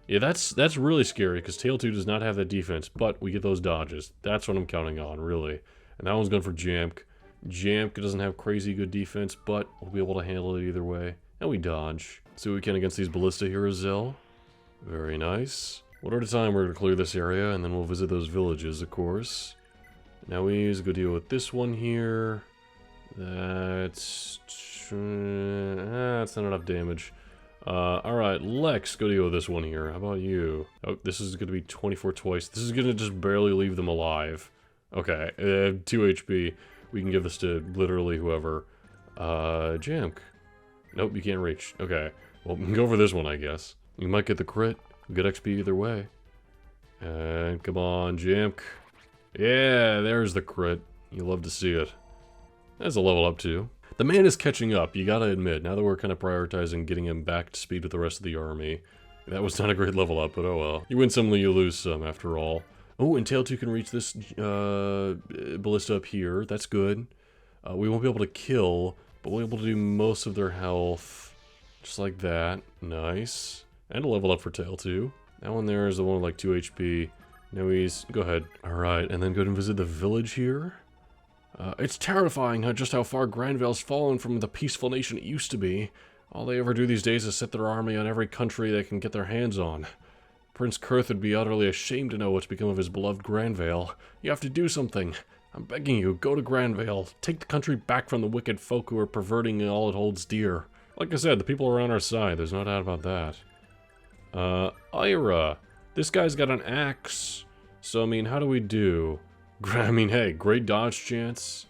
Speaker 2: Yeah, that's really scary, because Tail 2 does not have that defense, but we get those dodges. That's what I'm counting on, really. And that one's going for Jamk. Jamk doesn't have crazy good defense, but we'll be able to handle it either way. And we dodge. See what we can against these Ballista heroes, Zell. Very nice. One at a time, we're going to clear this area, and then we'll visit those villages, of course. Now we use go deal with this one here. That's not enough damage. Alright, Lex, go deal with this one here. How about you? Oh, this is gonna be 24 twice. This is gonna just barely leave them alive. Okay, 2 HP. We can give this to literally whoever. Jamk. Nope, you can't reach. Okay, well, go for this one, I guess. You might get the crit. Good XP either way. And come on, Jamk. Yeah, there's the crit. You love to see it. That's a level up too. The man is catching up, you gotta admit. Now that we're kind of prioritizing getting him back to speed with the rest of the army. That was not a great level up, but oh well. You win some, you lose some, after all. Oh, and Tail 2 can reach this Ballista up here. That's good. We won't be able to kill, but we'll be able to do most of their health. Just like that. Nice. And a level up for Tail 2. That one there is the one with like 2 HP. Now he's... go ahead. Alright, and then go ahead and visit the village here. It's terrifying just how far Granvale's fallen from the peaceful nation it used to be. All they ever do these days is set their army on every country they can get their hands on. Prince Kurth would be utterly ashamed to know what's become of his beloved Granvale. You have to do something. I'm begging you, go to Granvale. Take the country back from the wicked folk who are perverting all it holds dear. Like I said, the people are on our side, there's no doubt about that. Ira. This guy's got an axe. So, I mean, how do we do? I mean, hey, great dodge chance.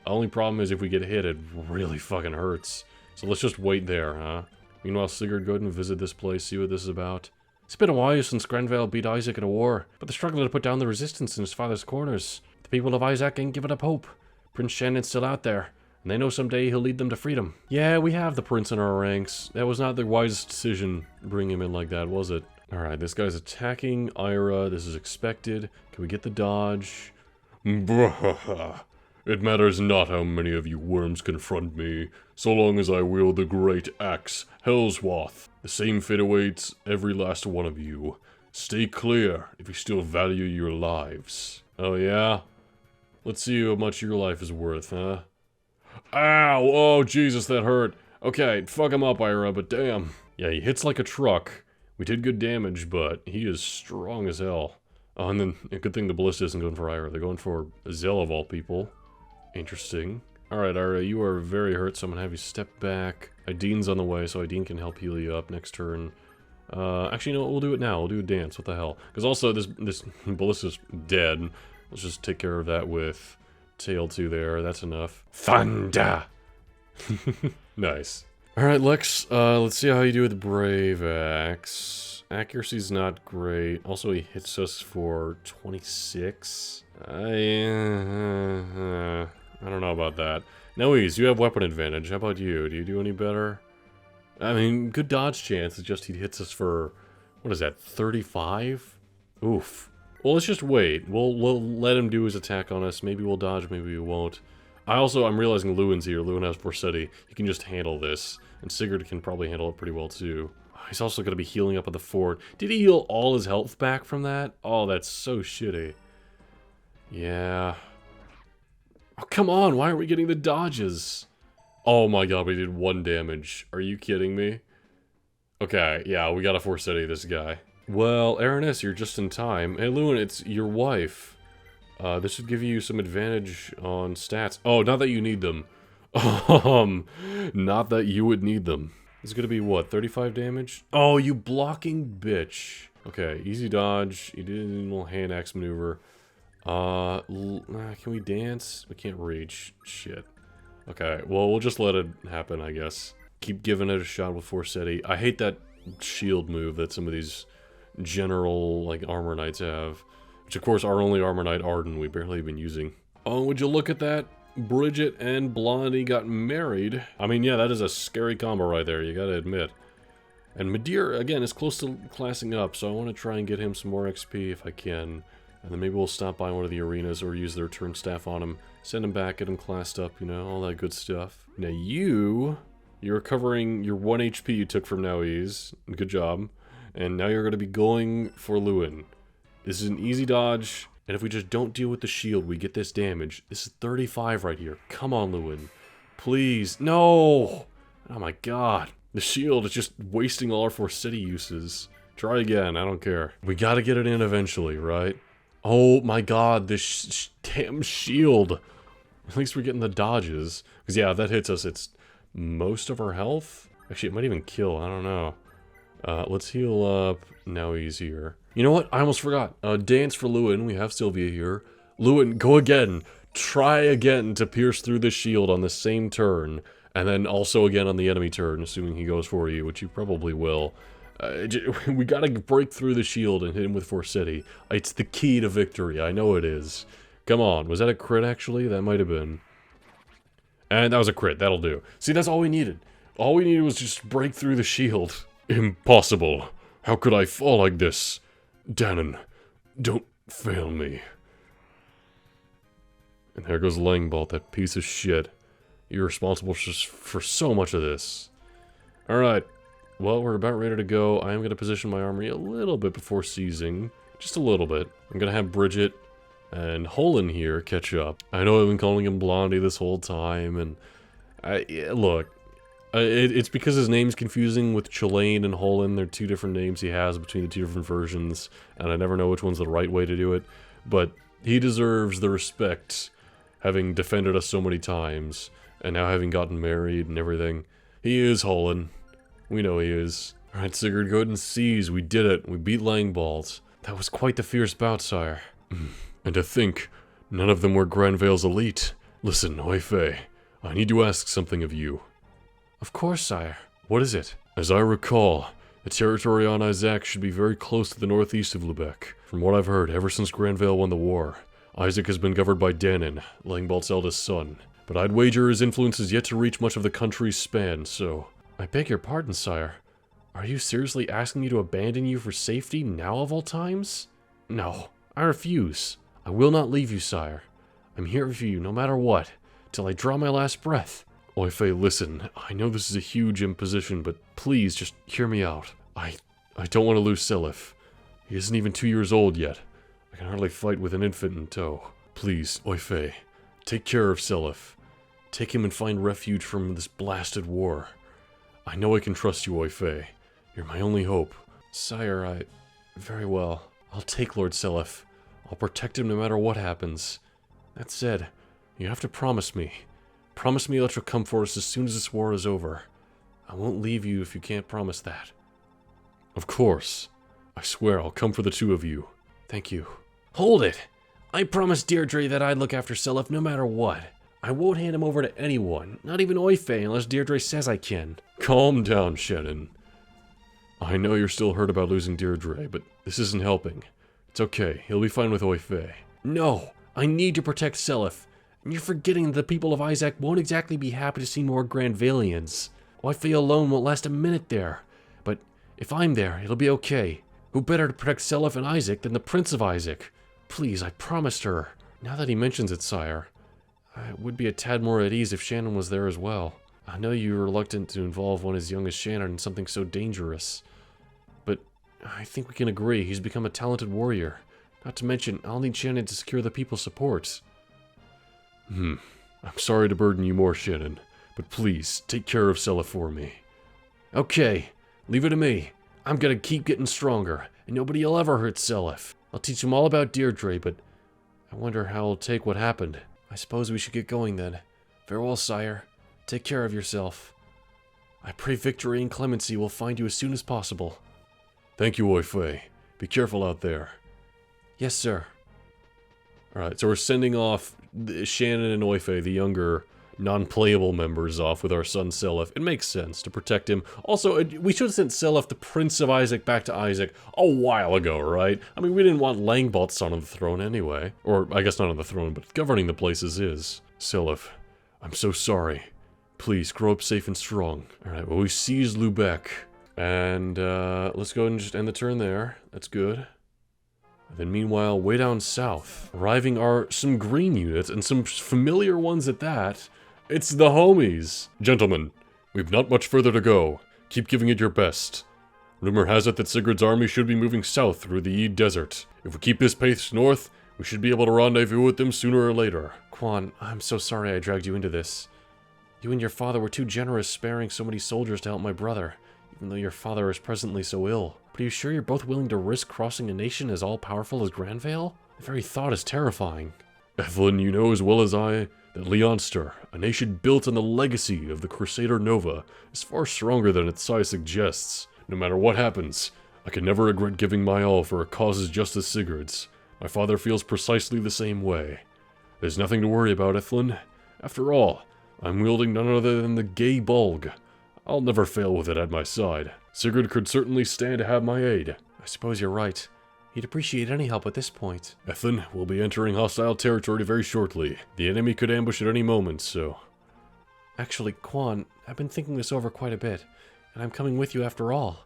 Speaker 2: Only problem is if we get hit, it really fucking hurts. So let's just wait there, huh? Meanwhile, Sigurd, go ahead and visit this place, see what this is about. It's been a while since Granvale beat Isaac in a war, but they're struggling to put down the resistance in his father's corners. The people of Isaac ain't given up hope. Prince Shannon's still out there, and they know someday he'll lead them to freedom. Yeah, we have the prince in our ranks. That was not the wisest decision, bring him in like that, was it? Alright, this guy's attacking Ira. This is expected. Can we get the dodge?
Speaker 3: It matters not how many of you worms confront me, so long as I wield the great axe, Hellswath. The same fate awaits every last one of you. Stay clear if you still value your lives.
Speaker 2: Oh yeah? Let's see how much your life is worth, huh?
Speaker 3: Ow! Oh, Jesus, that hurt.
Speaker 2: Okay, fuck him up, Ira, but damn. Yeah, he hits like a truck. We did good damage, but he is strong as hell. Oh, and then, a good thing the Ballista isn't going for Ira. They're going for Zell of all people. Interesting. Alright, Ira, you are very hurt, so I'm gonna have you step back. Ideen's on the way, so Ideen can help heal you up next turn. Actually, no, we'll do it now. We'll do a dance. What the hell? Because also, this Ballista's dead. Let's just take care of that with Tail 2 there. That's enough.
Speaker 3: Thunder!
Speaker 2: Nice. Alright, Lex, let's see how you do with Brave Axe. Accuracy's not great. Also, he hits us for 26. I don't know about that. Noise, you have weapon advantage. How about you? Do you do any better? I mean, good dodge chance. It's just he hits us for, what is that, 35? Oof. Well, let's just wait. We'll let him do his attack on us. Maybe we'll dodge, maybe we won't. I'm realizing Lewin's here. Lewin has Forseti. He can just handle this. And Sigurd can probably handle it pretty well, too. He's also going to be healing up at the fort. Did he heal all his health back from that? Oh, that's so shitty. Yeah. Oh, come on. Why aren't we getting the dodges? Oh my god, we did 1 damage. Are you kidding me? Okay, yeah, we gotta Forseti this guy. Well, Aranis, you're just in time. Hey, Lewin, it's your wife. This should give you some advantage on stats. Oh, not that you need them. Not that you would need them. It's gonna be, what, 35 damage? Oh, you blocking bitch. Okay, easy dodge. You did a little hand axe maneuver. Can we dance? We can't reach. Shit. Okay, well, we'll just let it happen, I guess. Keep giving it a shot with Forseti. I hate that shield move that some of these general, like, armor knights have. Which, of course, our only armor knight, Arden, we barely been using. Oh, would you look at that? Bridget and Blondie got married. I mean, yeah, that is a scary combo right there, you gotta admit. And Midir, again, is close to classing up, so I want to try and get him some more XP if I can. And then maybe we'll stop by one of the arenas or use their turn staff on him. Send him back, get him classed up, you know, all that good stuff. Now you're recovering your 1 HP you took from Nauiz. Good job. And now you're going to be going for Lewin. This is an easy dodge. And if we just don't deal with the shield, we get this damage. This is 35 right here. Come on, Lewin. Please. No! Oh my god. The shield is just wasting all our Forseti uses. Try again. I don't care. We gotta get it in eventually, right? Oh my god. This damn shield. At least we're getting the dodges. Because yeah, if that hits us, it's most of our health? Actually, it might even kill. I don't know. Let's heal up. Now he's here. You know what? I almost forgot. Dance for Lewin. We have Sylvia here. Lewin, go again. Try again to pierce through the shield on the same turn. And then also again on the enemy turn, assuming he goes for you, which you probably will. We gotta break through the shield and hit him with Forseti. It's the key to victory. I know it is. Come on. Was that a crit, actually? That might have been. And that was a crit. That'll do. See, that's all we needed. All we needed was just break through the shield. Impossible. How could I fall like this? Danon, don't fail me. And there goes Langbolt, that piece of shit. You're responsible for so much of this. Alright. Well, we're about ready to go. I am going to position my armory a little bit before seizing. Just a little bit. I'm going to have Bridget and Holin here catch up. I know I've been calling him Blondie this whole time, and look, it's because his name's confusing with Chillane and Holin. They're 2 different names he has between the 2 different versions, and I never know which one's the right way to do it. But he deserves the respect, having defended us so many times, and now having gotten married and everything. He is Holin. We know he is. Alright, Sigurd, go ahead and seize. We did it. We beat Langbolt. That was quite the fierce bout, sire. And to think, none of them were Granvale's elite. Listen, Oife, I need to ask something of you.
Speaker 5: Of course, sire.
Speaker 2: What is it? As I recall, the territory on Isaac should be very close to the northeast of Lubeck. From what I've heard, ever since Granvale won the war, Isaac has been governed by Danon, Langbolt's eldest son. But I'd wager his influence is yet to reach much of the country's span, so...
Speaker 5: I beg your pardon, sire. Are you seriously asking me to abandon you for safety now of all times? No, I refuse. I will not leave you, sire. I'm here for you no matter what, till I draw my last breath.
Speaker 2: Oife, listen, I know this is a huge imposition, but please just hear me out. I don't want to lose Selif. He isn't even 2 years old yet. I can hardly fight with an infant in tow. Please, Oife, take care of Selif. Take him and find refuge from this blasted war. I know I can trust you, Oife. You're my only hope.
Speaker 5: Sire, very well. I'll take Lord Selif. I'll protect him no matter what happens. That said, you have to promise me. Promise me that you'll come for us as soon as this war is over. I won't leave you if you can't promise that.
Speaker 2: Of course. I swear I'll come for the 2 of you.
Speaker 5: Thank you. Hold it! I promised Deirdre that I'd look after Selif no matter what. I won't hand him over to anyone, not even Oife, unless Deirdre says I can.
Speaker 2: Calm down, Shannon. I know you're still hurt about losing Deirdre, but this isn't helping. It's okay, he'll be fine with Oife.
Speaker 5: No, I need to protect Selif. And you're forgetting that the people of Isaac won't exactly be happy to see more Granvalians. Oife alone won't last a minute there. But if I'm there, it'll be okay. Who better to protect Seliph and Isaac than the Prince of Isaac? Please, I promised her. Now that he mentions it, sire, I would be a tad more at ease if Shannon was there as well. I know you're reluctant to involve one as young as Shannon in something so dangerous, but I think we can agree he's become a talented warrior. Not to mention, I'll need Shannon to secure the people's support. I'm sorry to burden you more, Shannon, but please, take care of Seliph for me. Okay, leave it to me. I'm gonna keep getting stronger, and nobody'll ever hurt Seliph. I'll teach him all about Deirdre, but I wonder how he'll take what happened. I suppose we should get going then. Farewell, sire. Take care of yourself. I pray victory and clemency will find you as soon as possible.
Speaker 2: Thank you, Oifei. Be careful out there.
Speaker 5: Yes, sir.
Speaker 2: Alright, so we're sending off Shannon and Oifei, the younger, non-playable members, off with our son Seliph. It makes sense to protect him. Also, we should have sent Seliph, the Prince of Isaac, back to Isaac a while ago, right? I mean, we didn't want Langbolt's son on the throne anyway. Or, I guess not on the throne, but governing the places is. Seliph, I'm so sorry. Please, grow up safe and strong. Alright, well, we seized Lubeck. And, let's go and just end the turn there. That's good. And then meanwhile, way down south, arriving are some green units, and some familiar ones at that. It's the homies. Gentlemen, we've not much further to go. Keep giving it your best. Rumor has it that Sigurd's army should be moving south through the Yi Desert. If we keep this pace north, we should be able to rendezvous with them sooner or later.
Speaker 5: Quan, I'm so sorry I dragged you into this. You and your father were too generous sparing so many soldiers to help my brother, even though your father is presently so ill. But are you sure you're both willing to risk crossing a nation as all-powerful as Granvale? The very thought is terrifying.
Speaker 2: Evelyn, you know as well as I that Leonster, a nation built on the legacy of the Crusader Nova, is far stronger than its size suggests. No matter what happens, I can never regret giving my all for a cause as just as Sigurd's. My father feels precisely the same way. There's nothing to worry about, Evelyn. After all, I'm wielding none other than the gay bulg. I'll never fail with it at my side. Sigurd could certainly stand to have my aid.
Speaker 5: I suppose you're right. He'd appreciate any help at this point.
Speaker 2: Ethan, we'll be entering hostile territory very shortly. The enemy could ambush at any moment, so...
Speaker 5: Actually, Quan, I've been thinking this over quite a bit, and I'm coming with you after all.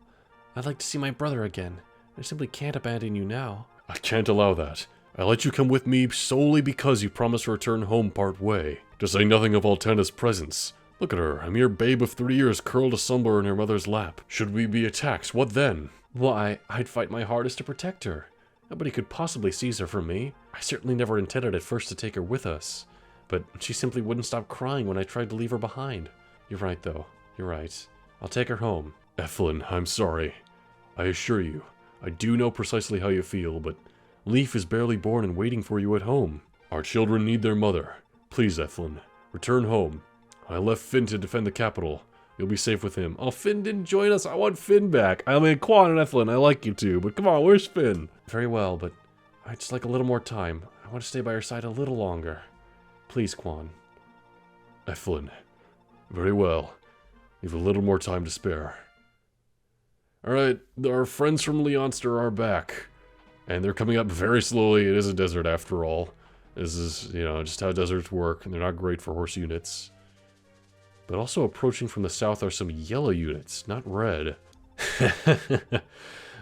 Speaker 5: I'd like to see my brother again. I simply can't abandon you now.
Speaker 2: I can't allow that. I let you come with me solely because you promised to return home part way. To say nothing of Altana's presence. Look at her, a mere babe of 3 years curled asunder in her mother's lap. Should we be attacked, what then?
Speaker 5: Why, I'd fight my hardest to protect her. Nobody could possibly seize her from me. I certainly never intended at first to take her with us. But she simply wouldn't stop crying when I tried to leave her behind. You're right, though. You're right. I'll take her home.
Speaker 2: Evelyn, I'm sorry. I assure you, I do know precisely how you feel, but Leif is barely born and waiting for you at home. Our children need their mother. Please, Evelyn, return home. I left Finn to defend the capital. You'll be safe with him. Oh, Finn didn't join us. I want Finn back. I mean, Quan and Evelyn, I like you too, but come on, where's Finn?
Speaker 5: Very well, but I'd just like a little more time. I want to stay by your side a little longer. Please, Quan.
Speaker 2: Evelyn. Very well. We've a little more time to spare. Alright, our friends from Leonster are back. And they're coming up very slowly. It is a desert after all. This is, you know, just how deserts work, and they're not great for horse units. But also approaching from the south are some yellow units, not red.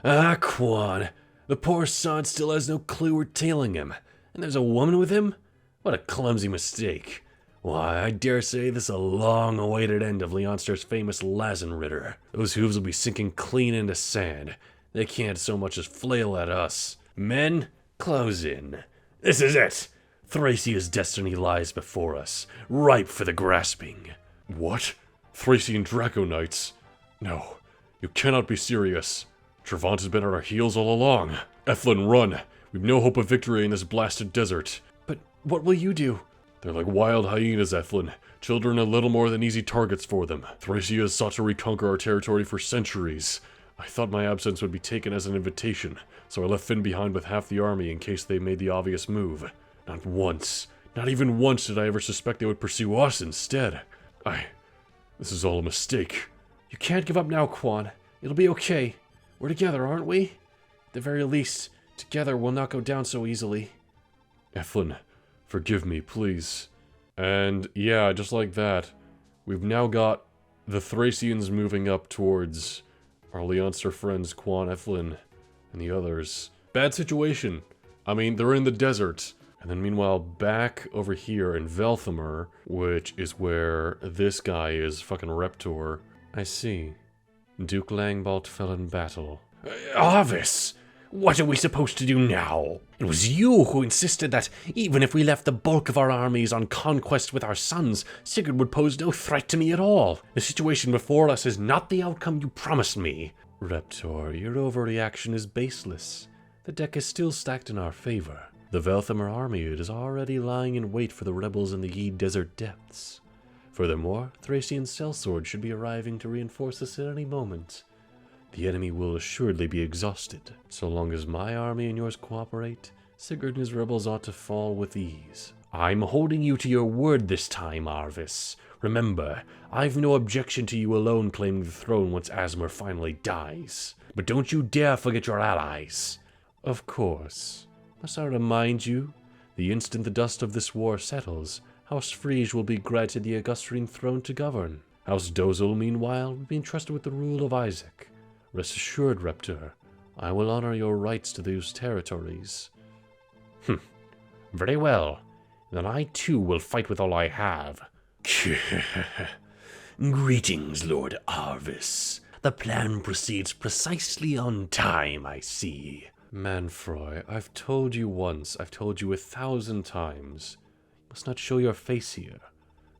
Speaker 5: Ah, Quan. The poor sod still has no clue we're tailing him. And there's a woman with him? What a clumsy mistake. Why, I dare say this is a long-awaited end of Leonster's famous Lazenritter. Those hooves will be sinking clean into sand. They can't so much as flail at us. Men, close in. This is it. Thracia's destiny lies before us, ripe for the grasping.
Speaker 2: What? Thracian Draco Knights? No, you cannot be serious. Trevant has been at our heels all along. Evelyn, run. We've no hope of victory in this blasted desert.
Speaker 5: But what will you do?
Speaker 2: They're like wild hyenas, Evelyn. Children are little more than easy targets for them. Thracia has sought to reconquer our territory for centuries. I thought my absence would be taken as an invitation, so I left Finn behind with half the army in case they made the obvious move. Not once, not even once did I ever suspect they would pursue us instead. This is all a mistake.
Speaker 5: You can't give up now, Quan. It'll be okay. We're together, aren't we? At the very least, together we'll not go down so easily.
Speaker 2: Evelyn, forgive me, please. And yeah, just like that, we've now got the Thracians moving up towards our Leonster friends, Quan, Evelyn,
Speaker 5: And the others... Bad situation. I mean, they're in the desert. And then meanwhile, back over here in Velthamer, which is where this guy is, fucking Reptor. I see. Duke Langbalt fell in battle.
Speaker 6: Arvis! What are we supposed to do now? It was you who insisted that even if we left the bulk of our armies on conquest with our sons, Sigurd would pose no threat to me at all. The situation before us is not the outcome you promised me.
Speaker 5: Reptor, your overreaction is baseless. The deck is still stacked in our favor. The Velthamer army is already lying in wait for the rebels in the Yi Desert depths. Furthermore, Thracian sellsword should be arriving to reinforce us at any moment. The enemy will assuredly be exhausted. So long as my army and yours cooperate, Sigurd and his rebels ought to fall with ease.
Speaker 6: I'm holding you to your word this time, Arvis. Remember, I've no objection to you alone claiming the throne once Asmar finally dies. But don't you dare forget your allies.
Speaker 5: Of course. Must I remind you, the instant the dust of this war settles, House Frege will be granted the Augustrian throne to govern. House Dozil, meanwhile, will be entrusted with the rule of Isaac. Rest assured, Reptor, I will honor your rights to those territories.
Speaker 6: Very well. Then I too will fight with all I have. Greetings, Lord Arvis. The plan proceeds precisely on time, I see.
Speaker 5: Manfroy, I've told you once, I've told you 1,000 times. You must not show your face here.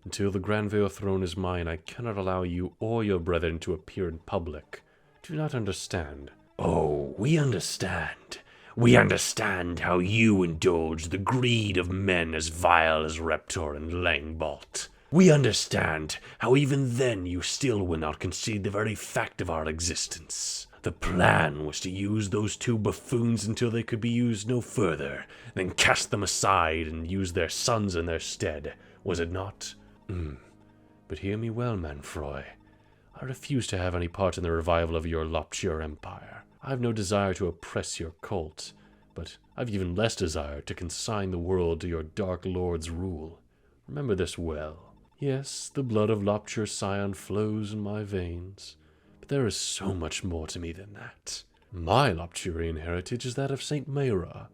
Speaker 5: Until the Granvale throne is mine, I cannot allow you or your brethren to appear in public. Do you not understand?
Speaker 6: Oh, we understand. We understand how you indulge the greed of men as vile as Reptor and Langbalt. We understand how even then you still will not concede the very fact of our existence. The plan was to use those two buffoons until they could be used no further, then cast them aside and use their sons in their stead, was it not?
Speaker 5: But hear me well, Manfroy. I refuse to have any part in the revival of your Loptier empire. I have no desire to oppress your cult, but I've even less desire to consign the world to your Dark Lord's rule. Remember this well. Yes, the blood of Loptier's scion flows in my veins, but there is so much more to me than that. My Lopturian heritage is that of Saint Mayra,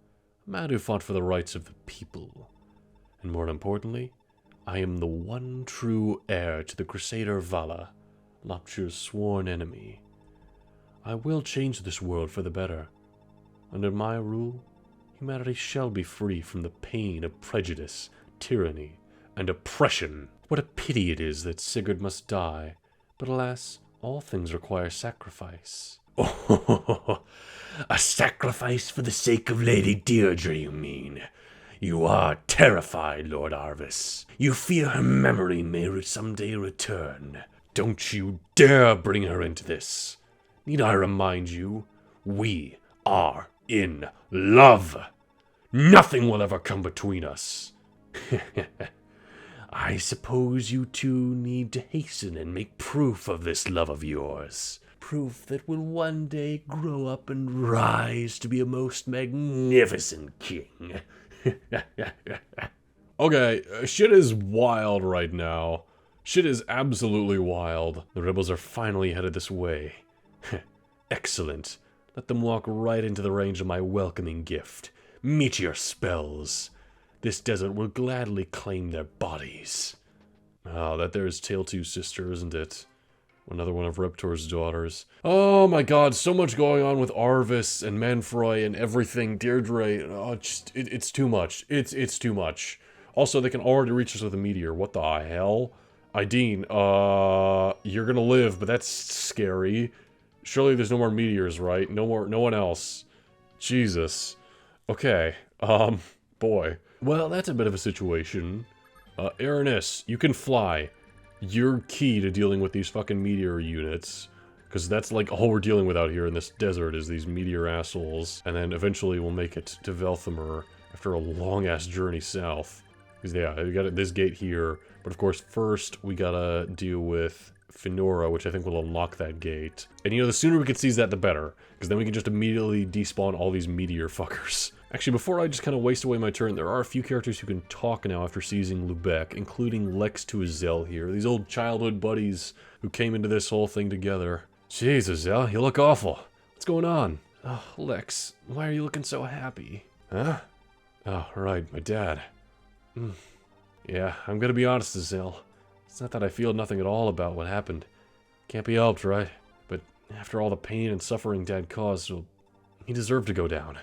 Speaker 5: a man who fought for the rights of the people. And more importantly, I am the one true heir to the Crusader Vala, Loptier's sworn enemy. I will change this world for the better. Under my rule, humanity shall be free from the pain of prejudice, tyranny, and oppression. What a pity it is that Sigurd must die, but alas, all things require sacrifice.
Speaker 6: Oh, a sacrifice for the sake of Lady Deirdre, you mean? You are terrified, Lord Arvis. You fear her memory may someday return.
Speaker 5: Don't you dare bring her into this. Need I remind you, we are in love. Nothing will ever come between us.
Speaker 6: I suppose you two need to hasten and make proof of this love of yours. Proof that will one day grow up and rise to be a most magnificent king.
Speaker 5: Okay, shit is wild right now. Shit is absolutely wild. The rebels are finally headed this way. Excellent. Let them walk right into the range of my welcoming gift. Meteor spells. This desert will gladly claim their bodies. Oh, that there's Tale2's sister, isn't it? Another one of Reptor's daughters. Oh my god, so much going on with Arvis and Manfroy and everything. Deirdre, oh, it's too much. It's too much. Also, they can already reach us with a meteor. What the hell? Ideen, you're gonna live, but that's scary. Surely there's no more meteors, right? No one else. Jesus. Okay, boy. Well, that's a bit of a situation. Aranis, you can fly. You're key to dealing with these fucking meteor units. Because that's like all we're dealing with out here in this desert is these meteor assholes. And then eventually we'll make it to Velthamer after a long-ass journey south. Because, yeah, we got this gate here. But of course, first we gotta deal with Finora, which I think will unlock that gate. And you know, the sooner we can seize that, the better. Because then we can just immediately despawn all these meteor fuckers. Actually, before I just kind of waste away my turn, there are a few characters who can talk now after seizing Lubeck, including Lex to Azel here. These old childhood buddies who came into this whole thing together. Jeez, Azel, you look awful. What's going on? Oh, Lex, why are you looking so happy? Huh? Oh, right, my dad. Yeah, I'm gonna be honest, Azelle. It's not that I feel nothing at all about what happened. Can't be helped, right? But after all the pain and suffering Dad caused, well, he deserved to go down.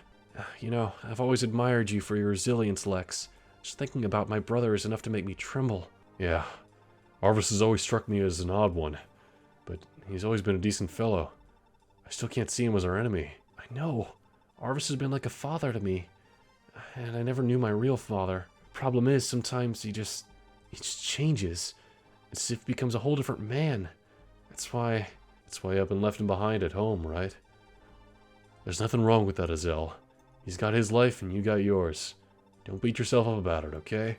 Speaker 5: You know, I've always admired you for your resilience, Lex. Just thinking about my brother is enough to make me tremble. Yeah, Arvis has always struck me as an odd one, but he's always been a decent fellow. I still can't see him as our enemy. I know. Arvis has been like a father to me, and I never knew my real father. Problem is, sometimes he just changes. It's as if he becomes a whole different man. That's why I've been left him behind at home, right? There's nothing wrong with that, Azelle. He's got his life and you got yours. Don't beat yourself up about it, okay?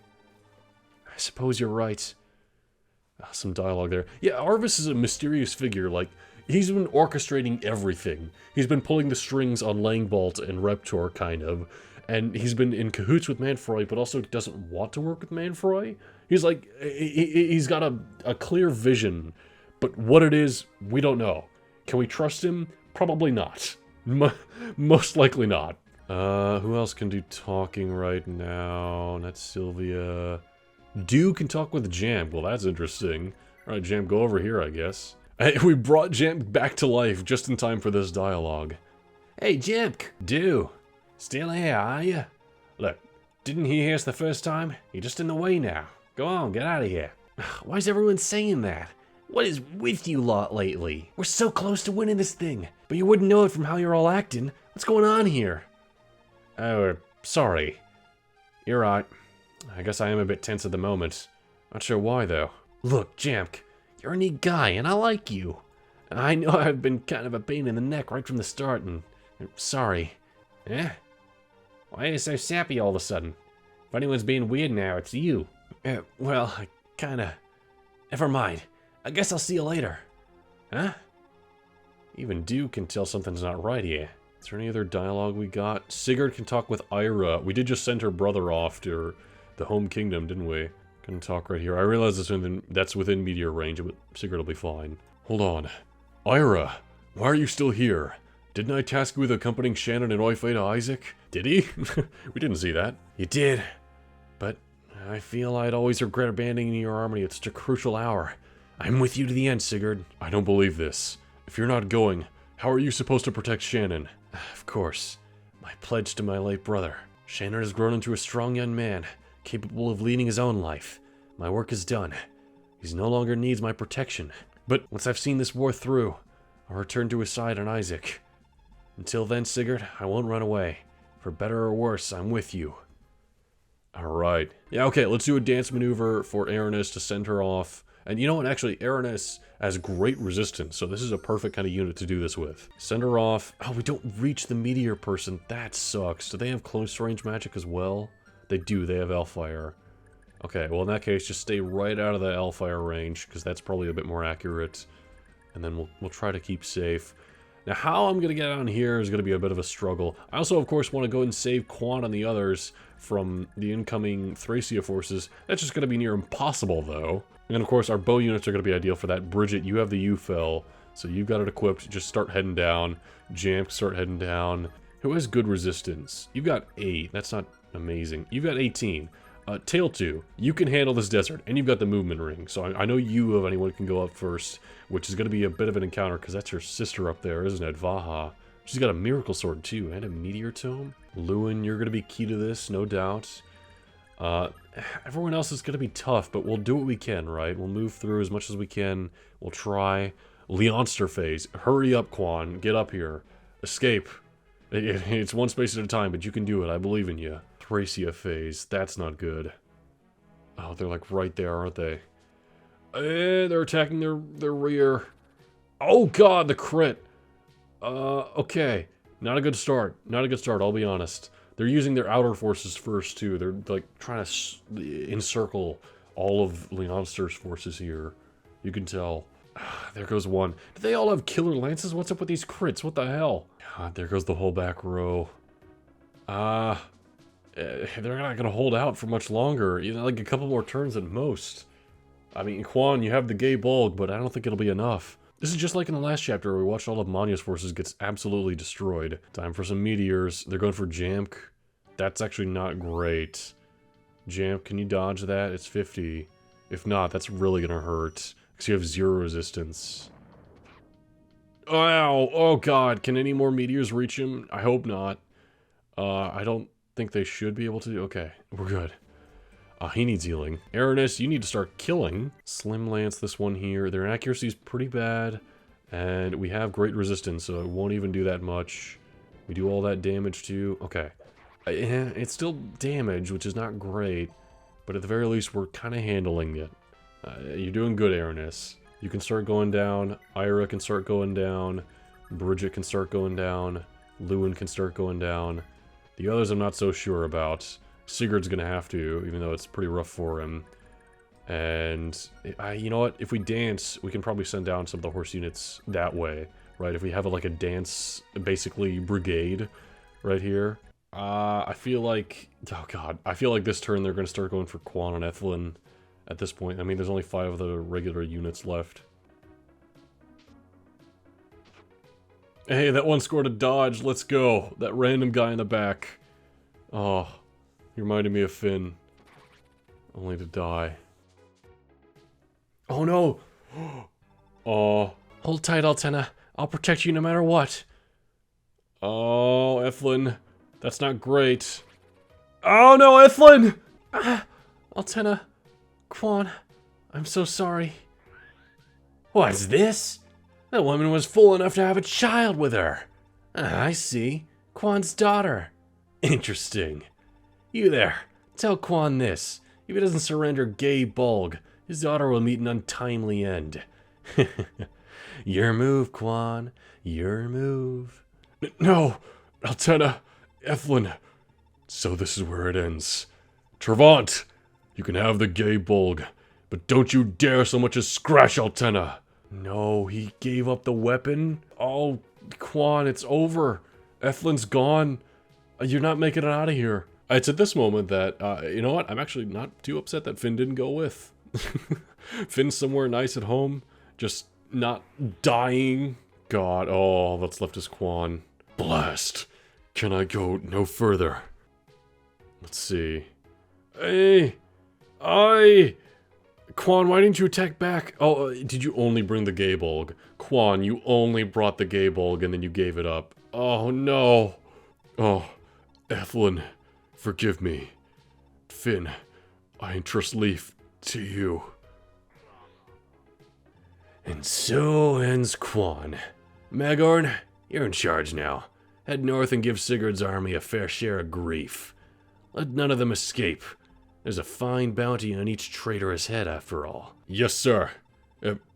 Speaker 5: I suppose you're right. Some dialogue there. Yeah, Arvis is a mysterious figure, like, he's been orchestrating everything. He's been pulling the strings on Langbalt and Reptor, kind of. And he's been in cahoots with Manfroy, but also doesn't want to work with Manfroy. He's like, he's got a clear vision, but what it is, we don't know. Can we trust him? Probably not. Most likely not. Who else can do talking right now? Not Sylvia. Dew can talk with Jam. Well, that's interesting. Alright, Jam, go over here, I guess. Hey, we brought Jam back to life just in time for this dialogue. Hey, Jamk. Dew. Still here, are you? Look, didn't he hear us the first time? You're just in the way now. Go on, get out of here. Why is everyone saying that? What is with you lot lately? We're so close to winning this thing, but you wouldn't know it from how you're all acting. What's going on here? Oh, sorry. You're right. I guess I am a bit tense at the moment. Not sure why, though. Look, Jamk, you're a neat guy, and I like you. I know I've been kind of a pain in the neck right from the start, and I'm sorry. Eh? Why are you so sappy all of a sudden? If anyone's being weird now, it's you. Well, I kinda... Never mind. I guess I'll see you later. Huh? Even Dew can tell something's not right here. Is there any other dialogue we got? Sigurd can talk with Ira. We did just send her brother off to the home kingdom, didn't we? Can talk right here. I realize that's within meteor range, but Sigurd will be fine. Hold on. Ira, why are you still here? Didn't I task you with accompanying Shannon and Oife to Isaac? Did he? We didn't see that. You did. But I feel I'd always regret abandoning your army at such a crucial hour. I'm with you to the end, Sigurd. I don't believe this. If you're not going, how are you supposed to protect Shannon? Of course. My pledge to my late brother. Shannon has grown into a strong young man, capable of leading his own life. My work is done. He no longer needs my protection. But once I've seen this war through, I'll return to his side on Isaac. Until then, Sigurd, I won't run away. For better or worse, I'm with you. Alright. Yeah, okay, let's do a dance maneuver for Aranis to send her off. And you know what, actually, Aranis has great resistance, so this is a perfect kind of unit to do this with. Send her off. Oh, we don't reach the meteor person. That sucks. Do they have close range magic as well? They do, they have Hellfire. Okay, well in that case, just stay right out of the Hellfire range, because that's probably a bit more accurate. And then we'll try to keep safe. Now, how I'm going to get on here is going to be a bit of a struggle. I also, of course, want to go and save Quan and the others from the incoming Thracia forces. That's just going to be near impossible, though. And, of course, our bow units are going to be ideal for that. Bridget, you have the U-Fell, so you've got it equipped. Just start heading down. Jamp, start heading down. Who has good resistance? You've got 8. That's not amazing. You've got 18. Tail 2, you can handle this desert, and you've got the movement ring, so I know you of anyone can go up first, which is going to be a bit of an encounter, because that's your sister up there, isn't it, Vaha? She's got a miracle sword, too, and a meteor tome. Lewin, you're going to be key to this, no doubt. Everyone else is going to be tough, but we'll do what we can, right? We'll move through as much as we can. We'll try. Leonster phase. Hurry up, Quan. Get up here. Escape. It's one space at a time, but you can do it. I believe in you. Thracia phase. That's not good. Oh, they're like right there, aren't they? They're attacking their rear. Oh god, the crit. Okay. Not a good start. Not a good start, I'll be honest. They're using their outer forces first, too. They're, like, trying to encircle all of Leonster's forces here. You can tell. There goes one. Do they all have killer lances? What's up with these crits? What the hell? God, there goes the whole back row. They're not going to hold out for much longer. You know, like a couple more turns at most. I mean, Quan, you have the gay bulk, but I don't think it'll be enough. This is just like in the last chapter where we watched all of Manya's forces gets absolutely destroyed. Time for some meteors. They're going for Jamk. That's actually not great. Jamp, can you dodge that? It's 50. If not, that's really gonna hurt. Because you have 0 resistance. Ow! Oh god, can any more meteors reach him? I hope not. I don't think they should be able to. Okay, we're good. He needs healing. Aranis, you need to start killing. Slim Lance, this one here. Their accuracy is pretty bad. And we have great resistance, so it won't even do that much. We do all that damage too. Okay. It's still damage, which is not great, but at the very least, we're kind of handling it. You're doing good, Aranis. You can start going down. Ira can start going down. Bridget can start going down. Lewin can start going down. The others I'm not so sure about. Sigurd's gonna have to, even though it's pretty rough for him. And, you know what? If we dance, we can probably send down some of the horse units that way, right? If we have, like, a dance, basically, brigade right here. I feel like... Oh, God. I feel like this turn they're going to start going for Quan and Ethelyn at this point. I mean, there's only 5 of the regular units left. Hey, that one scored a dodge. Let's go. That random guy in the back. Oh, he reminded me of Finn. Only to die. Oh, no. Oh. Hold tight, Altena. I'll protect you no matter what. Oh, Ethelyn. That's not great. Oh no, Ethelyn! Altena. Quan. I'm so sorry.
Speaker 6: What's this? The woman was fool enough to have a child with her. I see. Quan's daughter. Interesting. You there. Tell Quan this. If he doesn't surrender Gay Bulg, his daughter will meet an untimely end. Your move, Quan. Your move.
Speaker 5: No! Altena! Ethelyn! So this is where it ends. Trevant! You can have the Gay Bulg, but don't you dare so much as scratch Altena! No, he gave up the weapon? Oh, Quan, it's over. Ethelyn's gone. You're not making it out of here. It's at this moment that, you know what? I'm actually not too upset that Finn didn't go with. Finn's somewhere nice at home, just not dying. God, all that's left is Quan. Blast! Can I go no further? Let's see. Hey! Quan, why didn't you attack back? Oh, did you only bring the Gay Bulg? Quan, you only brought the Gay Bulg and then you gave it up. Oh, no. Oh, Ethelyn, forgive me. Finn, I entrust Leaf to you.
Speaker 6: And so ends Quan. Magorn, you're in charge now. Head north and give Sigurd's army a fair share of grief. Let none of them escape. There's a fine bounty on each traitorous head, after all.
Speaker 5: Yes, sir.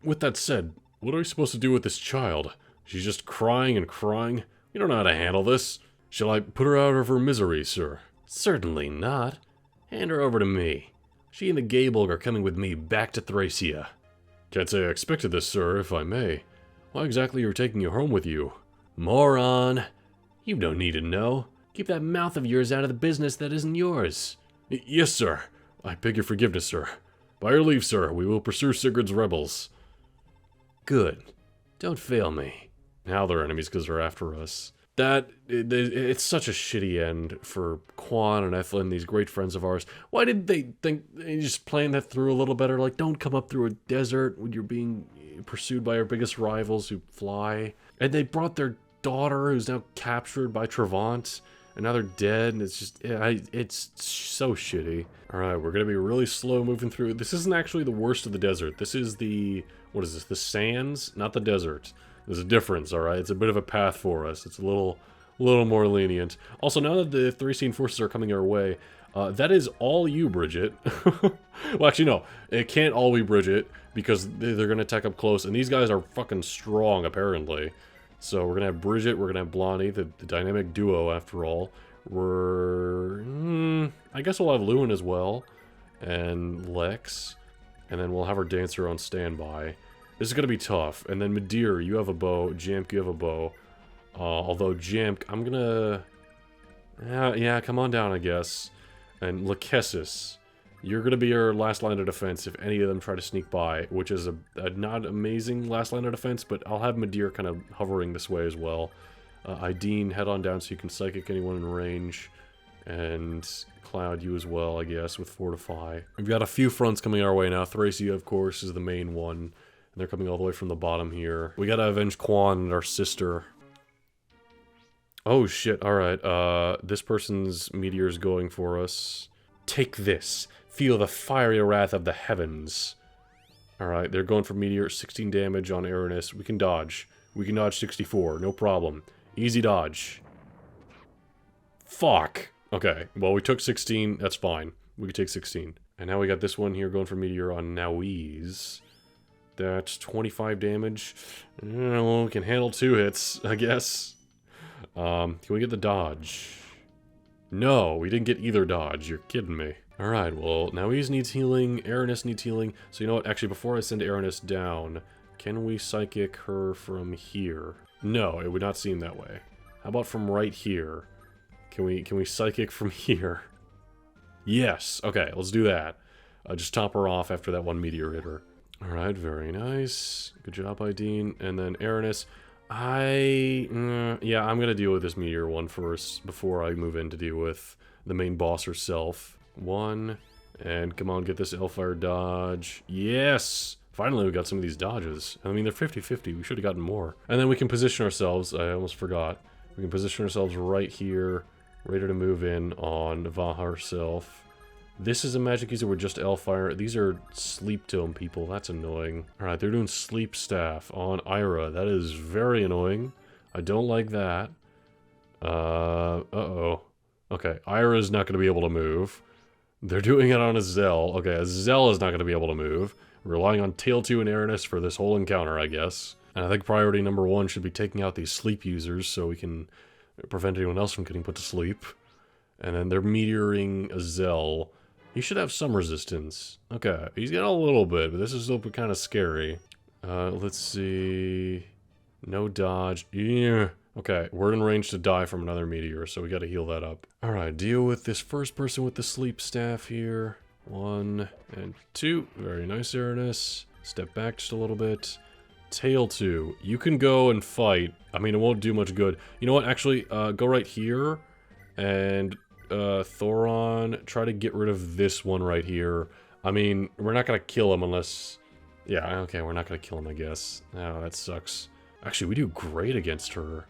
Speaker 5: With that said, what are we supposed to do with this child? She's just crying and crying. You don't know how to handle this. Shall I put her out of her misery, sir?
Speaker 6: Certainly not. Hand her over to me. She and the Gay Bulg are coming with me back to Thracia.
Speaker 5: Can't say I expected this, sir, if I may. Why exactly are you taking her home with you?
Speaker 6: Moron. You don't need to know. Keep that mouth of yours out of the business that isn't yours.
Speaker 5: Yes, sir. I beg your forgiveness, sir. By your leave, sir, we will pursue Sigurd's rebels.
Speaker 6: Good. Don't fail me.
Speaker 5: Now they're enemies because they're after us. It's such a shitty end for Quan and Ethelyn, these great friends of ours. Why did they think, they just plan that through a little better? Like, don't come up through a desert when you're being pursued by our biggest rivals who fly. And they brought their daughter, who's now captured by Trevant, and now they're dead, and it's just, it's so shitty. Alright, we're gonna be really slow moving through. This isn't actually the worst of the desert. This is the, what is this, the sands? Not the desert. There's a difference, alright? It's a bit of a path for us. It's a little more lenient. Also, now that the Thracian forces are coming our way, that is all you, Bridget. Well, actually, no. It can't all be Bridget, because they're gonna attack up close, and these guys are fucking strong, apparently. So we're gonna have Bridget, we're gonna have Blondie, the dynamic duo, after all. I guess we'll have Lewin as well, and Lex, and then we'll have our dancer on standby. This is gonna be tough. And then Medir, you have a bow. Jamk, you have a bow. Although Jamk, I'm gonna... yeah, come on down, I guess. And Lachesis, You're going to be your last line of defense if any of them try to sneak by, which is a not amazing last line of defense, but I'll have Madir kind of hovering this way as well. Ideen, head on down so you can psychic anyone in range. And Cloud, you as well, I guess, with Fortify. We've got a few fronts coming our way now. Thracia, of course, is the main one. And they're coming all the way from the bottom here. We gotta avenge Quan and our sister. Oh, shit, alright. This person's meteor's going for us. Take this. Feel the fiery wrath of the heavens. Alright, they're going for meteor. 16 damage on Aranis. We can dodge. We can dodge 64. No problem. Easy dodge. Fuck. Okay, well, we took 16. That's fine. We could take 16. And now we got this one here going for meteor on Nawiz. That's 25 damage. Well, we can handle 2 hits, I guess. Can we get the dodge? No, we didn't get either dodge. You're kidding me. Alright, well, Nawiz needs healing. Aranis needs healing. So you know what? Actually, before I send Aranis down, can we psychic her from here? No, it would not seem that way. How about from right here? Can we psychic from here? Yes. Okay, let's do that. Just top her off after that one meteor hit her. Alright, very nice. Good job, Ideen. And then Aranis. Yeah, I'm gonna deal with this meteor one first before I move in to deal with the main boss herself. 1, and come on, get this Hellfire dodge. Yes! Finally, we got some of these dodges. I mean, they're 50-50. We should have gotten more. And then we can position ourselves. I almost forgot. We can position ourselves right here, ready to move in on Vaha herself. This is a magic user with just Hellfire. These are Sleep Tome people. That's annoying. Alright, they're doing Sleep Staff on Ira. That is very annoying. I don't like that. Uh-oh. Okay, Ira's not going to be able to move. They're doing it on Azel. Okay, Azel is not going to be able to move. We're relying on Tail 2 and Aranis for this whole encounter, I guess. And I think priority number 1 should be taking out these sleep users so we can prevent anyone else from getting put to sleep. And then they're meteoring Azel. He should have some resistance. Okay, he's got a little bit, but this is still kind of scary. Let's see... No dodge. Yeah. Okay, we're in range to die from another meteor, so we gotta heal that up. Alright, deal with this first person with the sleep staff here. 1 and 2. Very nice, Aranis. Step back just a little bit. Tail 2. You can go and fight. I mean, it won't do much good. You know what? Actually, go right here. And, Thoron, try to get rid of this one right here. I mean, we're not gonna kill him unless... Yeah, okay, we're not gonna kill him, I guess. Oh, that sucks. Actually, we do great against her.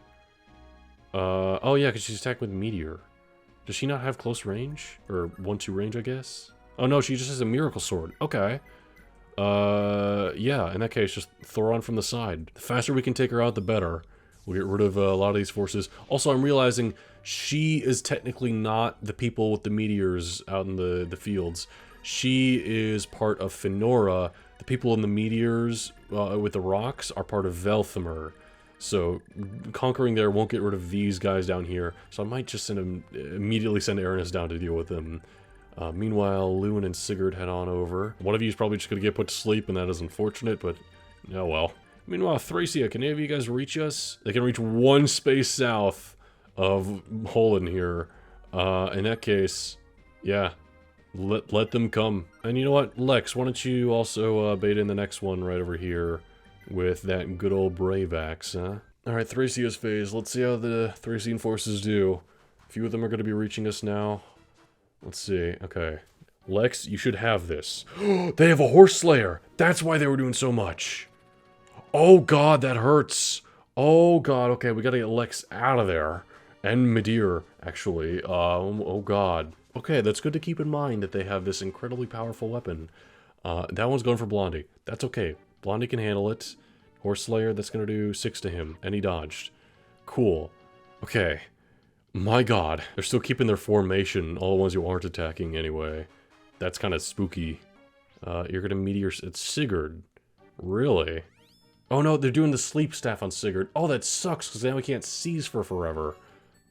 Speaker 5: Oh yeah, because she's attacked with Meteor. Does she not have close range? Or 1-2 range, I guess? Oh no, she just has a Miracle Sword. Okay. Yeah, in that case, just throw her on from the side. The faster we can take her out, the better. We'll get rid of a lot of these forces. Also, I'm realizing she is technically not the people with the meteors out in the fields. She is part of Finora. The people in the meteors with the rocks are part of Velthamer. So, conquering there won't get rid of these guys down here. So I might just immediately send Aranis down to deal with them. Meanwhile, Lewin and Sigurd head on over. One of you is probably just going to get put to sleep, and that is unfortunate, but oh well. Meanwhile, Thracia, can any of you guys reach us? They can reach 1 space south of Holland here. In that case, yeah, let them come. And you know what, Lex, why don't you also bait in the next one right over here with that good old Brave Axe, huh? Alright, Thracia's phase. Let's see how the Thracian forces do. A few of them are going to be reaching us now. Let's see. Okay. Lex, you should have this. They have a Horse Slayer! That's why they were doing so much! Oh god, that hurts! Oh god, okay, we gotta get Lex out of there. And Medir, actually. Oh god. Okay, that's good to keep in mind that they have this incredibly powerful weapon. That one's going for Blondie. That's okay. Blondie can handle it. Horse Slayer, that's gonna do 6 to him. And he dodged. Cool. Okay. My god. They're still keeping their formation, all the ones who aren't attacking anyway. That's kind of spooky. You're gonna meteor... It's Sigurd. Really? Oh no, they're doing the sleep staff on Sigurd. Oh, that sucks, because now we can't seize for forever.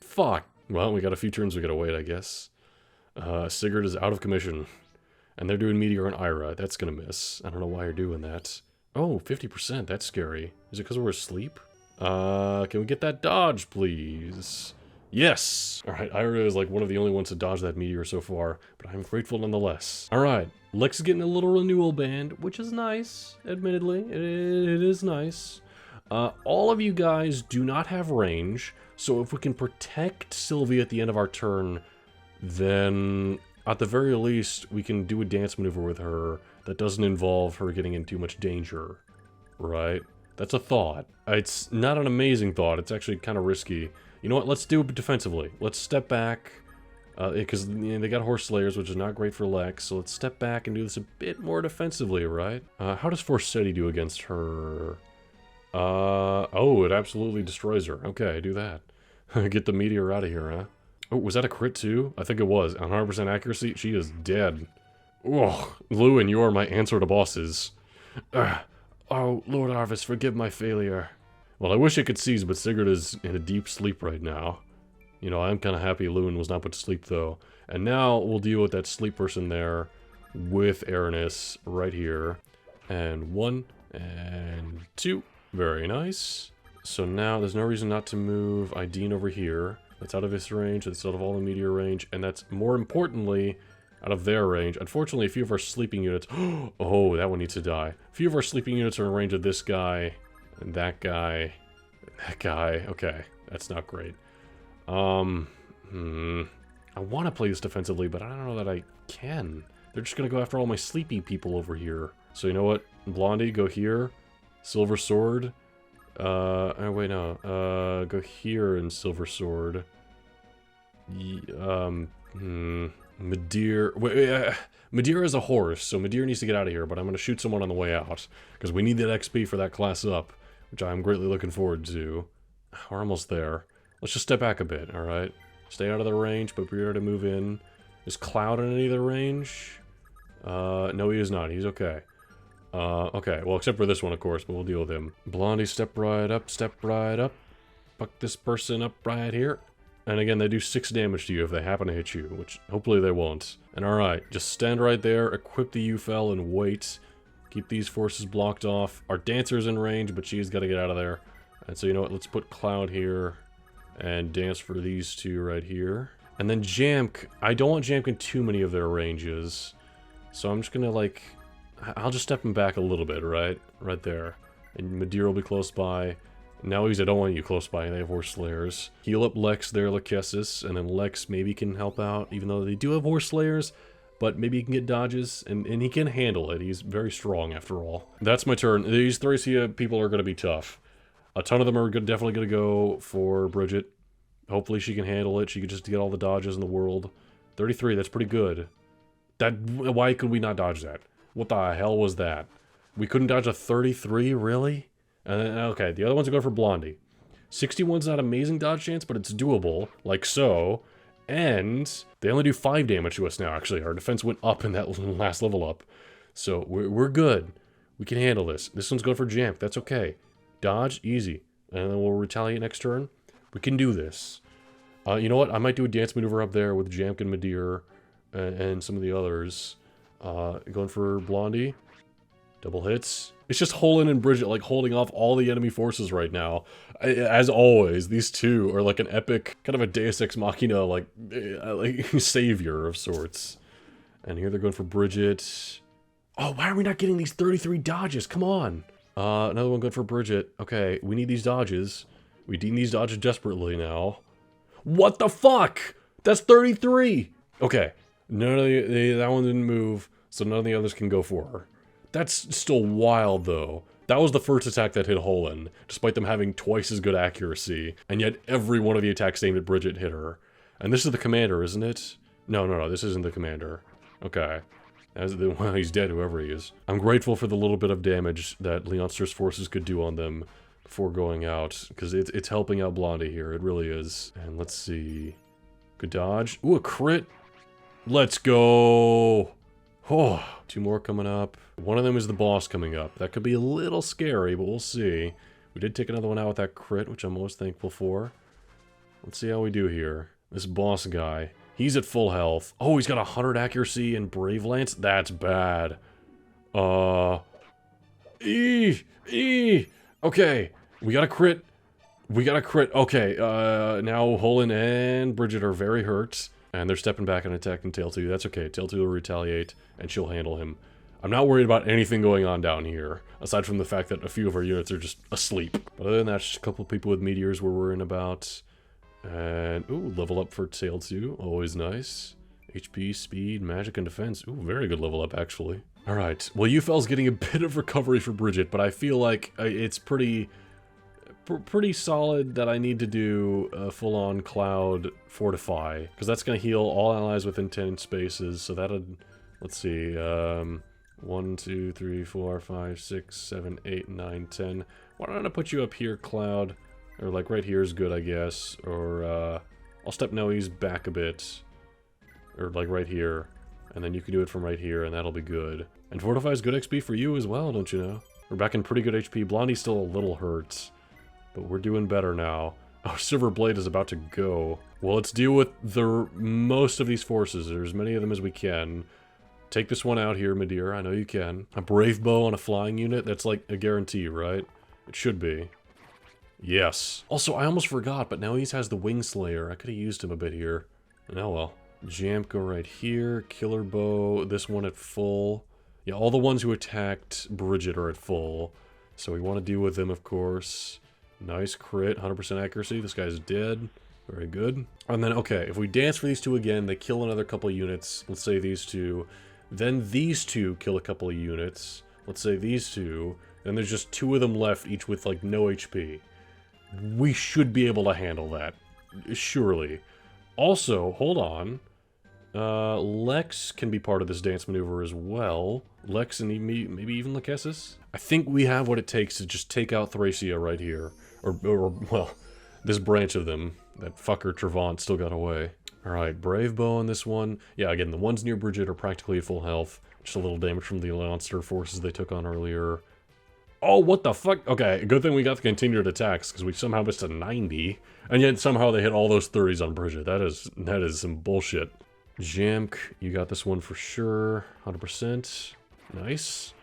Speaker 5: Fuck. Well, we got a few turns we gotta wait, I guess. Sigurd is out of commission. And they're doing Meteor and Ira. That's gonna miss. I don't know why you're doing that. Oh, 50%. That's scary. Is it because we're asleep? Can we get that dodge, please? Yes! Alright, Ira is like one of the only ones to dodge that meteor so far, but I'm grateful nonetheless. Alright, Lex is getting a little renewal band, which is nice, admittedly. It is nice. All of you guys do not have range, so if we can protect Sylvia at the end of our turn, then at the very least, we can do a dance maneuver with her that doesn't involve her getting in too much danger, right? That's a thought. It's not an amazing thought, it's actually kind of risky. You know what, let's do it defensively. Let's step back, because they got Horse Slayers, which is not great for Lex, so let's step back and do this a bit more defensively, right? How does Forsetti do against her? Oh, it absolutely destroys her. Okay, do that. Get the meteor out of here, huh? Oh, was that a crit too? I think it was. 100% accuracy, she is dead. Oh, Lewin, you are my answer to bosses. Oh, Lord Arvis, forgive my failure. Well, I wish I could seize, but Sigurd is in a deep sleep right now. You know, I'm kind of happy Lewin was not put to sleep, though. And now we'll deal with that sleep person there with Aranis right here. And 1, and 2. Very nice. So now there's no reason not to move Ideen over here. That's out of his range, that's out of all the meteor range, and that's, more importantly, out of their range. Unfortunately, a few of our sleeping units... Oh, that one needs to die. A few of our sleeping units are in range of this guy, and that guy, and that guy. Okay, that's not great. I want to play this defensively, but I don't know that I can. They're just going to go after all my sleepy people over here. So you know what? Blondie, go here. Silver Sword. Oh wait, no. Go here in Silver Sword. Midir. Wait, Midir is a horse, so Midir needs to get out of here, but I'm going to shoot someone on the way out, because we need that XP for that class up, which I'm greatly looking forward to. We're almost there. Let's just step back a bit, alright? Stay out of the range, but be ready to move in. Is Cloud in any of the range? No, he is not. He's okay. Okay, well, except for this one, of course, but we'll deal with him. Blondie, step right up, step right up. Fuck this person up right here. And again, they do 6 damage to you if they happen to hit you, which hopefully they won't. And alright, just stand right there, equip the UFL, and wait. Keep these forces blocked off. Our dancer's in range, but she's got to get out of there. And so you know what, let's put Cloud here, and dance for these two right here. And then Jamk, I don't want Jamk in too many of their ranges. So I'm just gonna like... I'll just step him back a little bit, right? Right there. And Midir will be close by. Now he's, I don't want you close by, they have Horse Slayers. Heal up Lex there, Lachesis, and then Lex maybe can help out, even though they do have Horse Slayers, but maybe he can get dodges, and he can handle it. He's very strong, after all. That's my turn. These Thracia people are going to be tough. A ton of them are definitely going to go for Bridget. Hopefully she can handle it. She can just get all the dodges in the world. 33, that's pretty good. Why could we not dodge that? What the hell was that? We couldn't dodge a 33? Really? Okay, the other ones are going for Blondie. 61's not amazing dodge chance, but it's doable, like so. And they only do 5 damage to us now, actually. Our defense went up in that last level up. So we're good. We can handle this. This one's going for Jamp. That's okay. Dodge, easy. And then we'll retaliate next turn. We can do this. You know what? I might do a dance maneuver up there with Jamp and Midir and some of the others. Going for Blondie. Double hits. It's just Holland and Bridget, like, holding off all the enemy forces right now. As always, these two are like an epic, kind of a Deus Ex Machina, like savior of sorts. And here they're going for Bridget. Oh, why are we not getting these 33 dodges? Come on. Another one good for Bridget. Okay, we need these dodges. We need these dodges desperately now. What the fuck? That's 33! Okay, none of that one didn't move, so none of the others can go for her. That's still wild, though. That was the first attack that hit Holland, despite them having twice as good accuracy, and yet every one of the attacks aimed at Bridget hit her. And this is the commander, isn't it? No, this isn't the commander. Okay. Well, he's dead, whoever he is. I'm grateful for the little bit of damage that Leonster's forces could do on them before going out, because it's helping out Blondie here, it really is. And let's see... Good dodge. Ooh, a crit! Let's go! Oh, 2 more coming up. One of them is the boss coming up. That could be a little scary, but we'll see. We did take another one out with that crit, which I'm most thankful for. Let's see how we do here. This boss guy. He's at full health. Oh, he's got 100 accuracy and Brave Lance? That's bad. Okay, we got a crit. We got a crit. Okay, now Holland and Bridget are very hurt. And they're stepping back and attacking Tail 2. That's okay. Tail 2 will retaliate, and she'll handle him. I'm not worried about anything going on down here, aside from the fact that a few of our units are just asleep. But other than that, just a couple of people with meteors we're worrying about. And, ooh, level up for Tail 2. Always nice. HP, speed, magic, and defense. Ooh, very good level up, actually. Alright, well, Yufel's getting a bit of recovery for Bridget, but I feel like it's pretty solid that I need to do a full-on Cloud Fortify, because that's going to heal all allies within 10 spaces, so that'll, let's see, 1, 2, 3, 4, 5, 6, 7, 8, 9, 10. Why don't I put you up here, Cloud? Or, like, right here is good, I guess, or, I'll step Noe's back a bit, or, like, right here, and then you can do it from right here, and that'll be good. And Fortify is good XP for you as well, don't you know? We're back in pretty good HP. Blondie's still a little hurt, but we're doing better now. Our Silver Blade is about to go. Well, let's deal with most of these forces, or as many of them as we can. Take this one out here, Midir. I know you can. A Brave Bow on a flying unit? That's like a guarantee, right? It should be. Yes. Also, I almost forgot, but now he has the Wing Slayer. I could have used him a bit here. Oh well. Jamp, go right here. Killer Bow, this one at full. Yeah, all the ones who attacked Bridget are at full. So we want to deal with them, of course. Nice crit, 100% accuracy. This guy's dead. Very good. And then, okay, if we dance for these two again, they kill another couple of units. Let's say these two. Then these two kill a couple of units. Let's say these two. And there's just two of them left, each with, like, no HP. We should be able to handle that. Surely. Also, hold on. Lex can be part of this dance maneuver as well. Lex and maybe even Lachesis? I think we have what it takes to just take out Thracia right here. Or well, this branch of them. That fucker Trevant still got away. Alright, Brave Bow on this one. Yeah, again, the ones near Bridget are practically at full health. Just a little damage from the monster forces they took on earlier. Oh, what the fuck? Okay, good thing we got the continued attacks, because we somehow missed a 90. And yet somehow they hit all those 30s on Bridget. That is some bullshit. Jamk, you got this one for sure. 100%. Nice.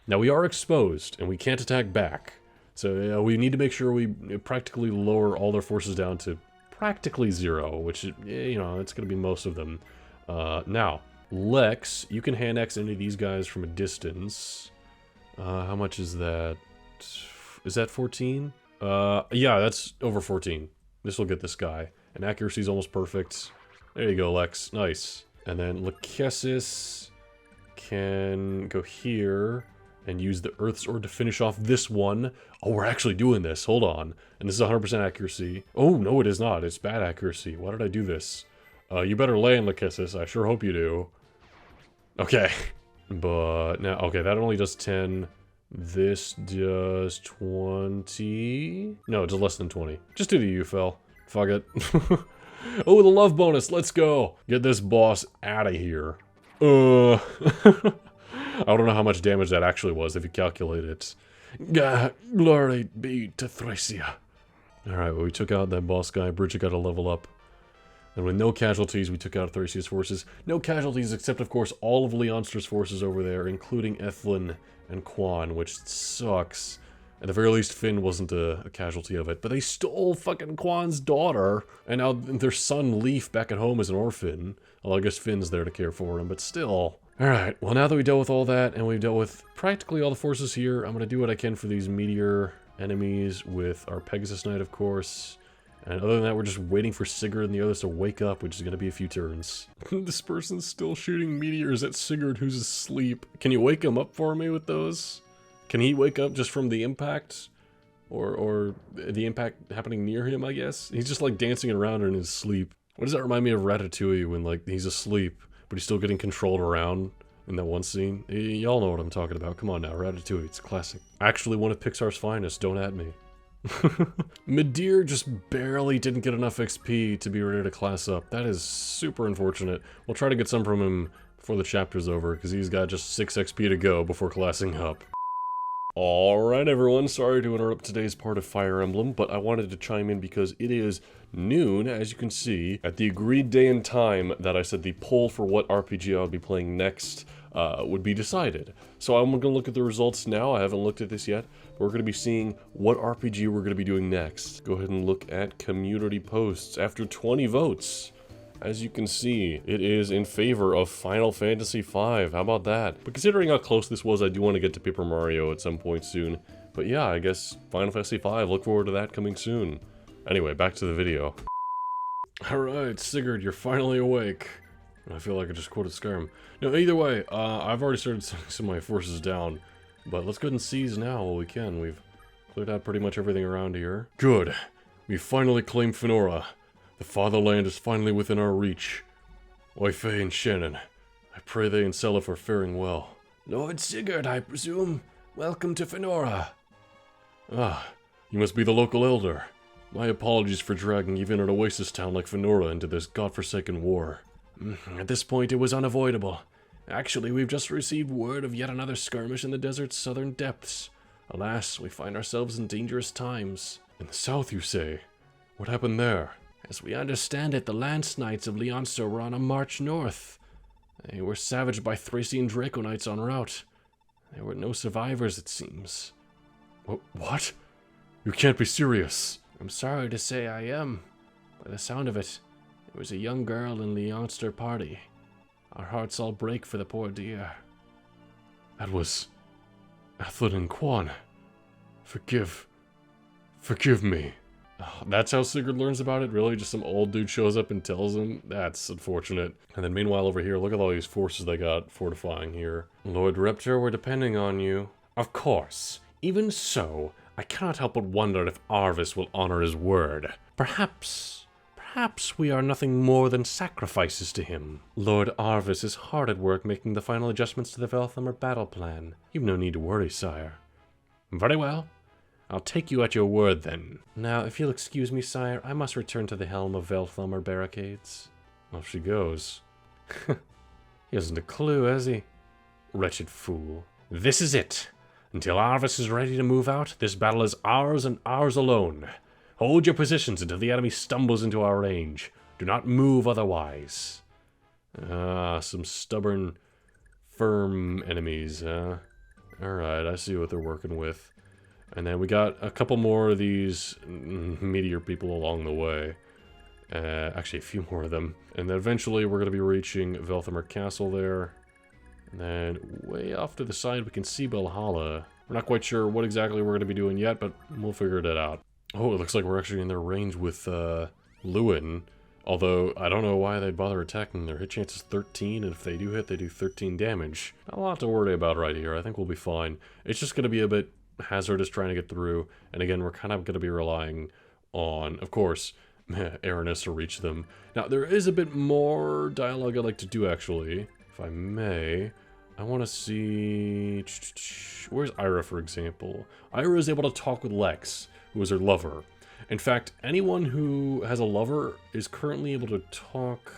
Speaker 5: Now we are exposed, and we can't attack back. So we need to make sure we practically lower all their forces down to practically 0, which, you know, it's going to be most of them. Now, Lex, you can hand X any of these guys from a distance. How much is that? Is that 14? Yeah, that's over 14. This will get this guy. And accuracy is almost perfect. There you go, Lex. Nice. And then Lachesis can go here and use the Earth Sword to finish off this one. Oh, we're actually doing this. Hold on. And this is 100% accuracy. Oh, no, it is not. It's bad accuracy. Why did I do this? You better land, Lachesis. I sure hope you do. Okay. But now, okay, that only does 10. This does 20. No, it does less than 20. Just do the Yufel. Fuck it. Oh, the love bonus. Let's go. Get this boss out of here. I don't know how much damage that actually was if you calculate it. Glory be to Thracia. Alright, well, we took out that boss guy. Bridget got a level up. And with no casualties, we took out Thracia's forces. No casualties except, of course, all of Leonster's forces over there, including Ethlin and Quan, which sucks. At the very least, Finn wasn't a casualty of it. But they stole fucking Quan's daughter. And now their son, Leaf, back at home is an orphan. Well, I guess Finn's there to care for him, but still. Alright, well, now that we dealt with all that, and we've dealt with practically all the forces here, I'm going to do what I can for these meteor enemies with our Pegasus Knight, of course. And other than that, we're just waiting for Sigurd and the others to wake up, which is going to be a few turns. This person's still shooting meteors at Sigurd, who's asleep. Can you wake him up for me with those? Can he wake up just from the impact? Or the impact happening near him, I guess? He's just, like, dancing around in his sleep. What does that remind me of Ratatouille when, like, he's asleep, but he's still getting controlled around in that one scene? Y'all know what I'm talking about. Come on now, Ratatouille, it's a classic. Actually one of Pixar's finest, don't at me. Midir just barely didn't get enough XP to be ready to class up. That is super unfortunate. We'll try to get some from him before the chapter's over, because he's got just 6 XP to go before classing up. Alright everyone, sorry to interrupt today's part of Fire Emblem, but I wanted to chime in because it is noon, as you can see, at the agreed day and time that I said the poll for what RPG I would be playing next
Speaker 2: would be decided. So I'm going to look at the results now. I haven't looked at this yet, but we're going to be seeing what RPG we're going to be doing next. Go ahead and look at community posts. After 20 votes, as you can see, it is in favor of Final Fantasy V. How about that? But considering how close this was, I do want to get to Paper Mario at some point soon. But yeah, I guess Final Fantasy V, look forward to that coming soon. Anyway, back to the video. Alright, Sigurd, you're finally awake. I feel like I just quoted Skyrim. No, either way, I've already started sending some of my forces down. But let's go ahead and seize now while we can. We've cleared out pretty much everything around here. Good. We've finally claimed Fenora. The fatherland is finally within our reach. Oi Fey and Shannon, I pray they and Seliph are faring well.
Speaker 6: Lord Sigurd, I presume. Welcome to Fenora.
Speaker 2: Ah, you must be the local elder. My apologies for dragging even an oasis town like Fenora into this godforsaken war.
Speaker 6: At this point, it was unavoidable. Actually, we've just received word of yet another skirmish in the desert's southern depths. Alas, we find ourselves in dangerous times.
Speaker 2: In the south, you say? What happened there?
Speaker 6: As we understand it, the Lance Knights of Leonster were on a march north. They were savaged by Thracian Draco Knights en route. There were no survivors, it seems.
Speaker 2: What? You can't be serious.
Speaker 6: I'm sorry to say I am. By the sound of it, there was a young girl in Leonster party. Our hearts all break for the poor dear.
Speaker 2: That was Athlin and Quan. Forgive me. Oh, that's how Sigurd learns about it? Really? Just some old dude shows up and tells him? That's unfortunate. And then meanwhile over here, look at all these forces they got fortifying here. Lord Reptor, we're depending on you.
Speaker 6: Of course. Even so, I cannot help but wonder if Arvis will honor his word. Perhaps we are nothing more than sacrifices to him.
Speaker 5: Lord Arvis is hard at work making the final adjustments to the Velthamer battle plan. You've no need to worry, sire.
Speaker 6: Very well. I'll take you at your word, then.
Speaker 5: Now, if you'll excuse me, sire, I must return to the helm of Velthamer barricades.
Speaker 2: Off she goes.
Speaker 5: He hasn't a clue, has he?
Speaker 6: Wretched fool. This is it. Until Arvis is ready to move out, this battle is ours and ours alone. Hold your positions until the enemy stumbles into our range. Do not move otherwise.
Speaker 2: Some stubborn, firm enemies, huh? Alright, I see what they're working with. And then we got a couple more of these meteor people along the way. Actually, a few more of them. And then eventually we're going to be reaching Velthamer Castle there. And then way off to the side we can see Valhalla. We're not quite sure what exactly we're going to be doing yet, but we'll figure it out. Oh, it looks like we're actually in their range with Lewin. Although, I don't know why they'd bother attacking. Their hit chance is 13, and if they do hit, they do 13 damage. Not a lot to worry about right here. I think we'll be fine. It's just going to be a bit hazardous trying to get through. And again, we're kind of going to be relying on, of course, Aranis to reach them. Now, there is a bit more dialogue I'd like to do, actually. If I may. I want to see... Where's Ira, for example? Ira is able to talk with Lex, who is her lover. In fact, anyone who has a lover is currently able to talk...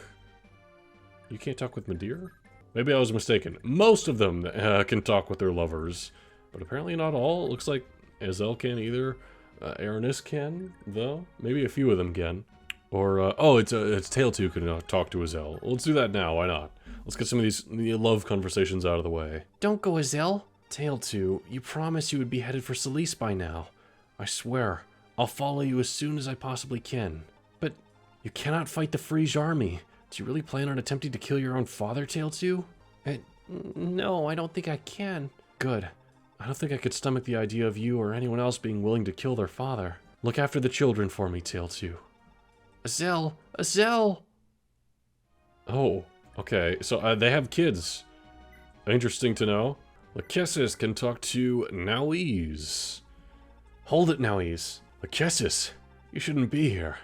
Speaker 2: You can't talk with Madeir? Maybe I was mistaken. Most of them can talk with their lovers, but apparently not all. It looks like Azel can either. Aranis can, though. Maybe a few of them can. Or, oh, it's Tail 2 can talk to Azel. Well, let's do that now, why not? Let's get some of these love conversations out of the way.
Speaker 5: Don't go, Azel. Tail 2, you promised you would be headed for Solis by now. I swear, I'll follow you as soon as I possibly can. But you cannot fight the Frege army. Do you really plan on attempting to kill your own father, Tail 2? No, I don't think I can. Good. I don't think I could stomach the idea of you or anyone else being willing to kill their father. Look after the children for me, Tail 2. Azel! Azel!
Speaker 2: Oh, okay. So they have kids. Interesting to know. Lachesis can talk to Nauise.
Speaker 5: Hold it, Nauise.
Speaker 2: Lachesis, you shouldn't be here.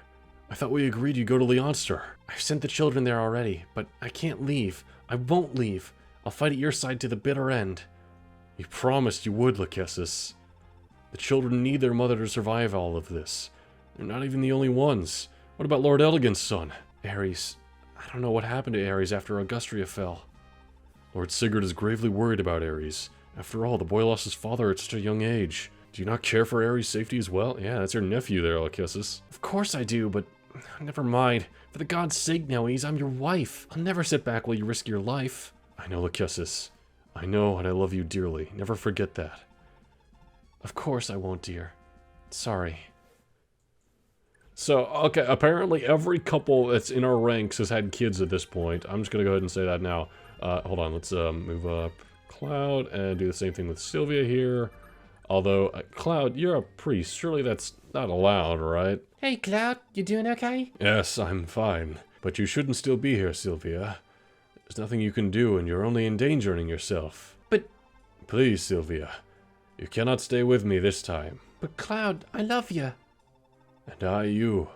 Speaker 2: I thought we agreed you'd go to Leonster.
Speaker 5: I've sent the children there already, but I can't leave. I won't leave. I'll fight at your side to the bitter end.
Speaker 2: You promised you would, Lachesis. The children need their mother to survive all of this. They're not even the only ones. What about Lord Eldigan's son?
Speaker 5: Ares. I don't know what happened to Ares after Augustria fell.
Speaker 2: Lord Sigurd is gravely worried about Ares. After all, the boy lost his father at such a young age. Do you not care for Ares' safety as well? Yeah, that's your nephew there, Lachesis.
Speaker 5: Of course I do, but never mind. For the god's sake, Nauise, I'm your wife. I'll never sit back while you risk your life.
Speaker 2: I know, Lachesis.
Speaker 5: I know, and I love you dearly. Never forget that. Of course I won't, dear. Sorry. So, okay, apparently every couple that's in our ranks has had kids at this point. I'm just gonna go ahead and say that now. Hold on, let's move up Cloud and do the same thing with Sylvia here. Although, Cloud, you're a priest. Surely that's not allowed, right?
Speaker 7: Hey, Cloud, you doing okay?
Speaker 5: Yes, I'm fine. But you shouldn't still be here, Sylvia. There's nothing you can do, and you're only endangering yourself.
Speaker 7: But...
Speaker 5: Please, Sylvia. You cannot stay with me this time.
Speaker 7: But, Cloud, I love you.
Speaker 5: And I you.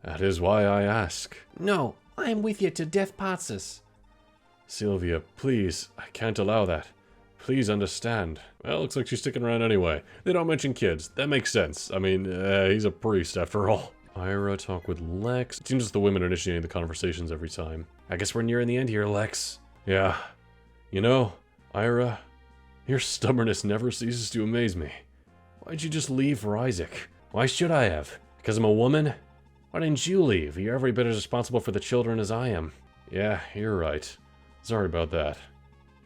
Speaker 5: That is why I ask.
Speaker 7: No, I am with you till death parts us.
Speaker 5: Sylvia, please, I can't allow that. Please understand. Well, looks like she's sticking around anyway. They don't mention kids. That makes sense. I mean, he's a priest after all. Ira, talk with Lex. It seems the women are initiating the conversations every time. I guess we're nearing the end here, Lex. Yeah. You know, Ira, your stubbornness never ceases to amaze me. Why'd you just leave for Isaac? Why should I have? Because I'm a woman? Why didn't you leave? You're every bit as responsible for the children as I am. Yeah, you're right. Sorry about that.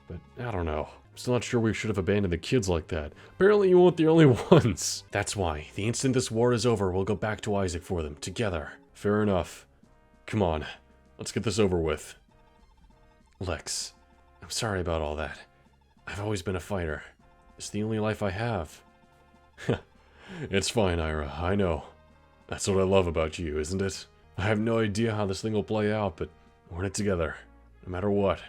Speaker 5: But, I don't know. I'm still not sure we should have abandoned the kids like that. Apparently you weren't the only ones. That's why. The instant this war is over, we'll go back to Isaac for them, together. Fair enough. Come on. Let's get this over with. Lex, I'm sorry about all that. I've always been a fighter. It's the only life I have. It's fine, Ira. I know. That's what I love about you, isn't it? I have no idea how this thing will play out, but we're in it together. No matter what.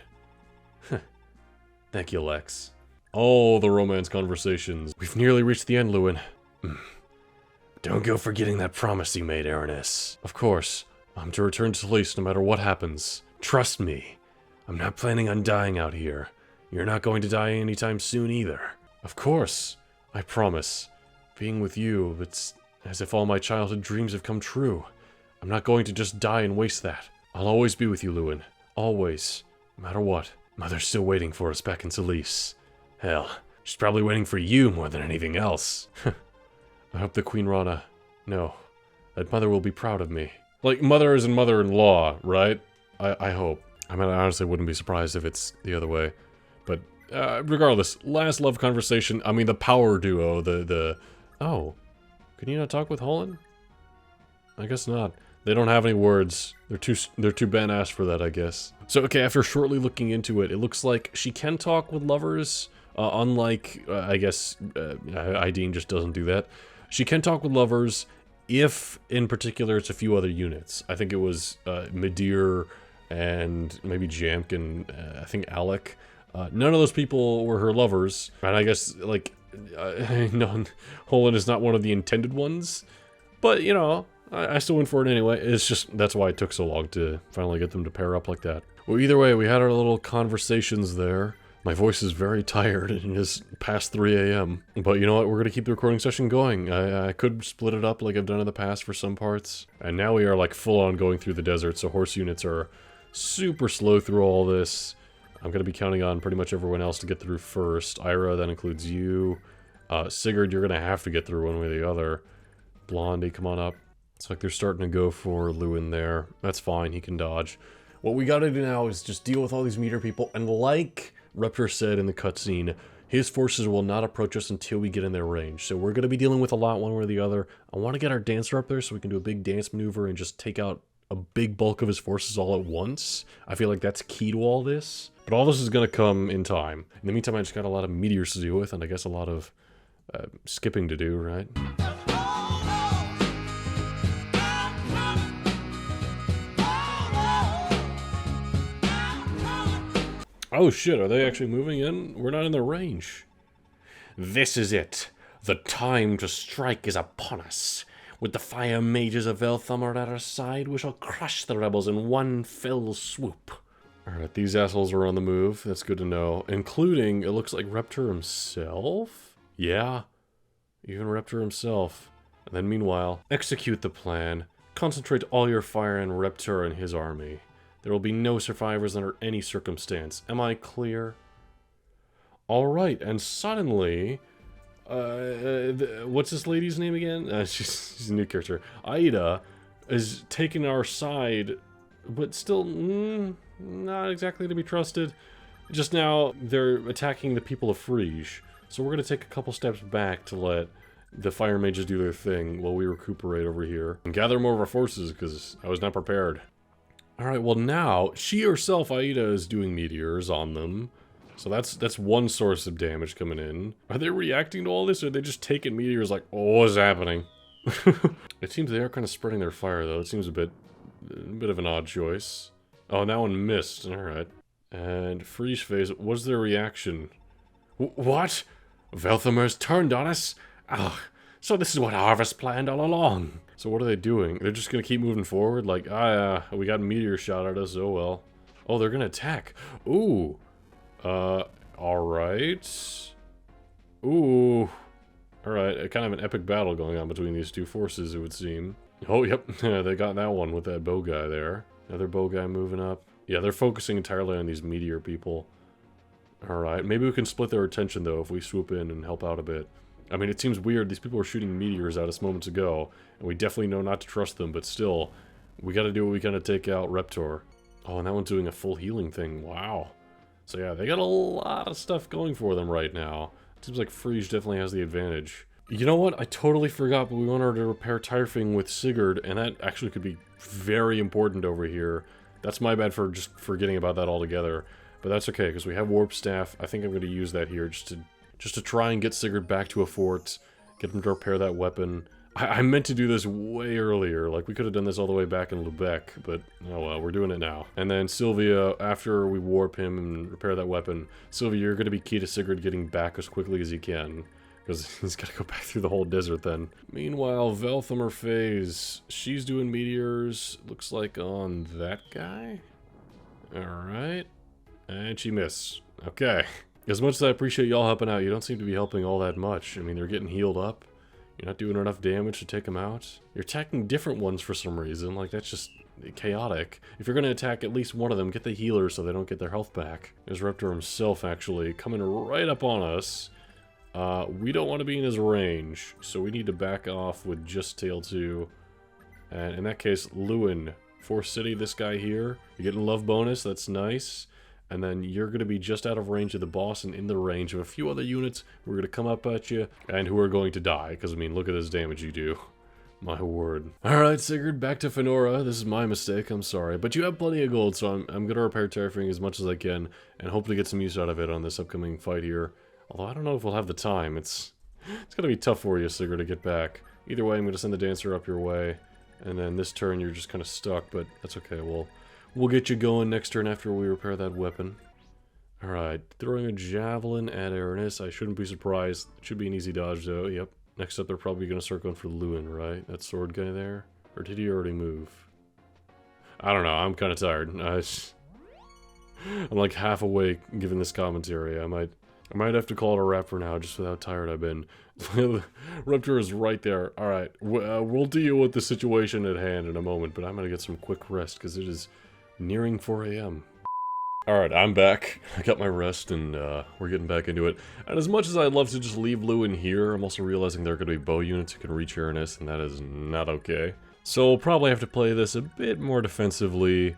Speaker 5: Thank you, Lex. Oh, the romance conversations. We've nearly reached the end, Lewin. Don't go forgetting that promise you made, Aranis. Of course. I'm to return to Lys no matter what happens. Trust me. I'm not planning on dying out here. You're not going to die anytime soon either. Of course. I promise. Being with you, it's as if all my childhood dreams have come true. I'm not going to just die and waste that. I'll always be with you, Lewin. Always. No matter what. Mother's still waiting for us back in Lys. Hell, she's probably waiting for you more than anything else. I hope the Queen Rana... No. That mother will be proud of me. Like, mother isn't mother-in-law, right? I hope. I mean, I honestly wouldn't be surprised if it's the other way. But, regardless, last love conversation. I mean, the power duo, Oh. Can you not talk with Holland? I guess not. They don't have any words. They're too badass for that, I guess. So, okay, after shortly looking into it, it looks like she can talk with lovers, unlike, I guess, Ideen just doesn't do that. She can talk with lovers if, in particular, it's a few other units. I think it was Midir and maybe Jamk and I think Alec. None of those people were her lovers, and I guess, like, no, Holland is not one of the intended ones, but, you know, I still went for it anyway. It's just, that's why it took so long to finally get them to pair up like that. Well, either way, we had our little conversations there. My voice is very tired, and it is past 3 a.m. But you know what, we're going to keep the recording session going. I could split it up like I've done in the past for some parts. And now we are like full on going through the desert, so horse units are super slow through all this. I'm going to be counting on pretty much everyone else to get through first. Ira, that includes you. Sigurd, you're going to have to get through one way or the other. Blondie, come on up. It's like they're starting to go for Lewin there. That's fine, he can dodge. What we gotta do now is just deal with all these meter people, and like Raptor said in the cutscene, his forces will not approach us until we get in their range. So we're gonna be dealing with a lot one way or the other. I want to get our dancer up there so we can do a big dance maneuver and just take out a big bulk of his forces all at once. I feel like that's key to all this. But all this is gonna come in time. In the meantime, I just got a lot of meteors to deal with, and I guess a lot of skipping to do, right? Oh shit, are they actually moving in? We're not in their range. This is it. The time to strike is upon us. With the fire mages of Velthamar at our side, we shall crush the rebels in one fell swoop. Alright, these assholes are on the move. That's good to know. Including, it looks like Raptor himself? Yeah, even Raptor himself. And then meanwhile, execute the plan. Concentrate all your fire on Raptor and his army. There will be no survivors under any circumstance. Am I clear? Alright, and suddenly... what's this lady's name again? She's a new character. Aida is taking our side, but still not exactly to be trusted. Just now, they're attacking the people of Frege. So we're going to take a couple steps back to let the fire mages do their thing while we recuperate over here. And gather more of our forces, because I was not prepared. Alright, well now, she herself, Aida, is doing meteors on them. So that's one source of damage coming in. Are they reacting to all this, or are they just taking meteors like, oh, what's happening? It seems they are kind of spreading their fire, though. It seems a bit of an odd choice. Oh, that one missed. Alright. And Freeze Phase, what's their reaction? What? Velthamer's turned on us? Ah, so this is what Harvest planned all along. So what are they doing? They're just gonna keep moving forward? Like, we got a meteor shot at us, oh well. Oh, they're gonna attack. Ooh. Alright. Ooh. Alright, kind of an epic battle going on between these two forces, it would seem. Oh, yep, they got that one with that bow guy there. Another bow guy moving up. Yeah, they're focusing entirely on these meteor people. Alright, maybe we can split their attention, though, if we swoop in and help out a bit. I mean, it seems weird. These people were shooting meteors at us moments ago, and we definitely know not to trust them, but still, we gotta do what we can to take out Reptor. Oh, and that one's doing a full healing thing. Wow. So yeah, they got a lot of stuff going for them right now. It seems like Frege definitely has the advantage. You know what? I totally forgot, but we wanted to repair Tyrfing with Sigurd, and that actually could be very important over here. That's my bad for just forgetting about that altogether. But that's okay, because we have Warp Staff. I think I'm going to use that here just to try and get Sigurd back to a fort, get him to repair that weapon. I meant to do this way earlier, like we could have done this all the way back in Lubeck, but oh well, we're doing it now. And then Sylvia, after we warp him and repair that weapon, Sylvia, you're going to be key to Sigurd getting back as quickly as he can, because he's got to go back through the whole desert then. Meanwhile, Velthamer Phase, she's doing meteors, looks like on that guy. Alright, and she missed. Okay. As much as I appreciate y'all helping out, you don't seem to be helping all that much. I mean, they're getting healed up. You're not doing enough damage to take them out. You're attacking different ones for some reason. Like, that's just chaotic. If you're going to attack at least one of them, get the healers so they don't get their health back. There's Reptor himself, actually, coming right up on us. We don't want to be in his range, so we need to back off with just Tail 2. And in that case, Lewin, Force City, this guy here. You're getting love bonus, that's nice. And then you're going to be just out of range of the boss and in the range of a few other units who are going to come up at you and who are going to die. Because, I mean, look at this damage you do. My word. Alright, Sigurd, back to Fenora. This is my mistake, I'm sorry. But you have plenty of gold, so I'm going to repair Terrafing as much as I can and hopefully get some use out of it on this upcoming fight here. Although I don't know if we'll have the time. It's going to be tough for you, Sigurd, to get back. Either way, I'm going to send the Dancer up your way. And then this turn, you're just kind of stuck, but that's okay. We'll get you going next turn after we repair that weapon. Alright, throwing a javelin at Aranis. I shouldn't be surprised. It should be an easy dodge, though. Yep. Next up, they're probably going to start going for Lewin, right? That sword guy there? Or did he already move? I don't know. I'm kind of tired. I'm like half awake given this commentary. I might have to call it a wrap for now, just with how tired I've been. Reptor is right there. Alright, we'll deal with the situation at hand in a moment, but I'm going to get some quick rest, because it is nearing 4 a.m. Alright, I'm back. I got my rest, and we're getting back into it. And as much as I'd love to just leave Lewin here, I'm also realizing there are going to be bow units who can reach Aranis, and that is not okay. So we'll probably have to play this a bit more defensively.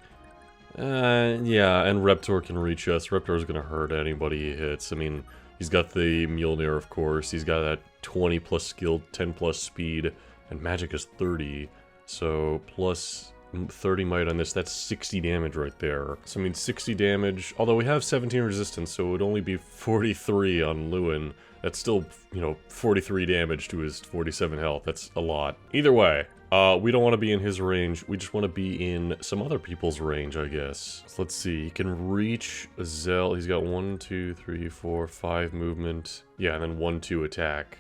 Speaker 5: Yeah, and Reptor can reach us. Reptor's going to hurt anybody he hits. I mean, he's got the Mjolnir, of course. He's got that 20 plus skill, 10 plus speed, and magic is 30. So plus 30 might on this, that's 60 damage right there. So I mean 60 damage, although we have 17 resistance, so it would only be 43 on Lewin. That's still, you know, 43 damage to his 47 health. That's a lot. Either way, we don't want to be in his range. We just want to be in some other people's range, I guess. So let's see. He can reach Zell. He's got 1, 2, 3, 4, 5 movement. Yeah, and then 1, 2 attack.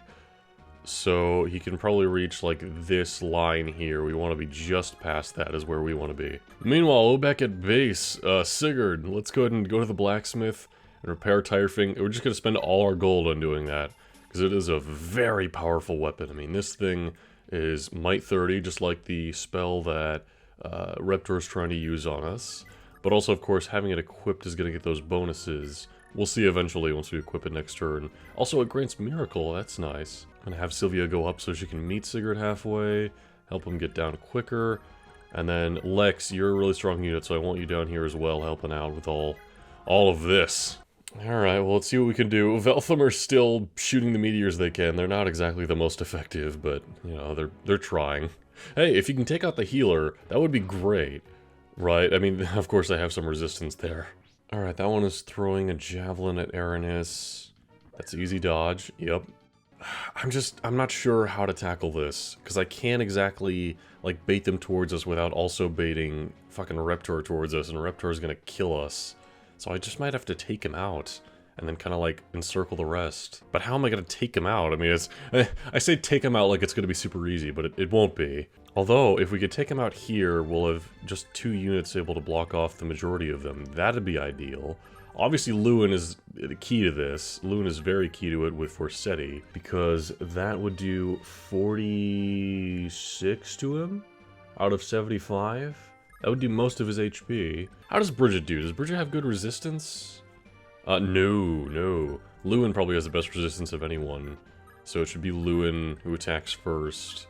Speaker 5: So he can probably reach like this line here. We want to be just past that is where we want to be. Meanwhile, back at base, Sigurd, let's go ahead and go to the blacksmith and repair Tyrfing. We're just going to spend all our gold on doing that, because it is a very powerful weapon. I mean, this thing is Might 30, just like the spell that Reptor is trying to use on us. But also, of course, having it equipped is going to get those bonuses. We'll see eventually once we equip it next turn. Also, it grants Miracle, that's nice. I'm going to have Sylvia go up so she can meet Sigurd halfway, help him get down quicker. And then, Lex, you're a really strong unit, so I want you down here as well, helping out with all of this.
Speaker 2: Alright, well, let's see what we can do. Velthamer's still shooting the meteors they can. They're not exactly the most effective, but, you know, they're trying. Hey, if you can take out the healer, that would be great. Right? I mean, of course they have some resistance there. Alright, that one is throwing a javelin at Aranis. That's easy dodge. Yep. I'm not sure how to tackle this, because I can't exactly, like, bait them towards us without also baiting fucking Reptor towards us, and Reptor's gonna kill us. So I just might have to take him out, and then kind of, like, encircle the rest. But how am I gonna take him out? I mean, I say take him out like it's gonna be super easy, but it won't be. Although, if we could take him out here, we'll have just 2 units able to block off the majority of them. That'd be ideal. Obviously, Lewin is the key to this. Lewin is very key to it with Forseti, because that would do 46 to him out of 75. That would do most of his HP. How does Bridget do? Does Bridget have good resistance? No. Lewin probably has the best resistance of anyone. So it should be Lewin who attacks first.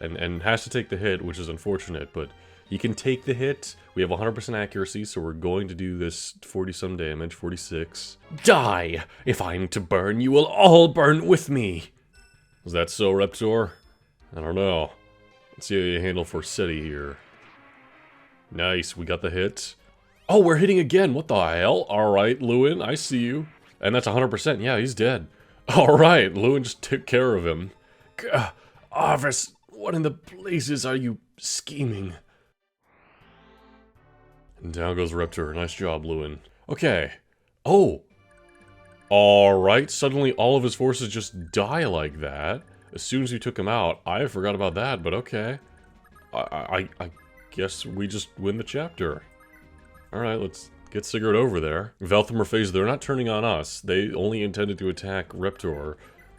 Speaker 2: And has to take the hit, which is unfortunate, but he can take the hit. We have 100% accuracy, so we're going to do this 40-some damage, 46. Die! If I'm to burn, you will all burn with me! Is that so, Reptor? I don't know. Let's see how you handle Forseti here. Nice, we got the hit. Oh, we're hitting again, what the hell? Alright, Lewin, I see you. And that's 100%, yeah, he's dead. Alright, Lewin just took care of him. Arvis, what in the blazes are you scheming? And down goes Reptor, nice job, Lewin. Okay. Oh! Alright, suddenly all of his forces just die like that. As soon as we took him out, I forgot about that, but okay. I guess we just win the chapter. Alright, let's get Sigurd over there. Velthamer phase, they're not turning on us. They only intended to attack Reptor.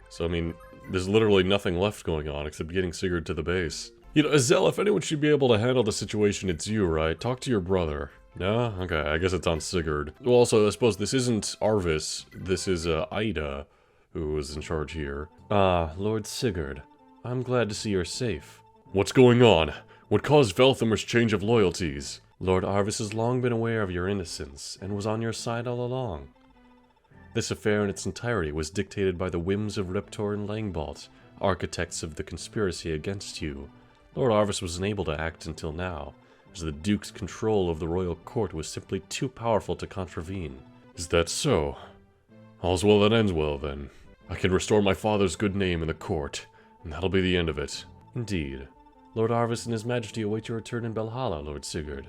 Speaker 2: So, I mean, there's literally nothing left going on except getting Sigurd to the base. You know, Azel, if anyone should be able to handle the situation, it's you, right? Talk to your brother. No? Okay, I guess it's on Sigurd. Well, also, I suppose this isn't Arvis. This is, Ida, who is in charge here.
Speaker 5: Ah, Lord Sigurd. I'm glad to see you're safe.
Speaker 2: What's going on? What caused Velthamer's change of loyalties?
Speaker 5: Lord Arvis has long been aware of your innocence, and was on your side all along. This affair in its entirety was dictated by the whims of Reptor and Langbalt, architects of the conspiracy against you. Lord Arvis was unable to act until now, as the Duke's control of the royal court was simply too powerful to contravene.
Speaker 2: Is that so? All's well that ends well, then. I can restore my father's good name in the court, and that'll be the end of it.
Speaker 5: Indeed. Lord Arvis and His Majesty await your return in Valhalla, Lord Sigurd.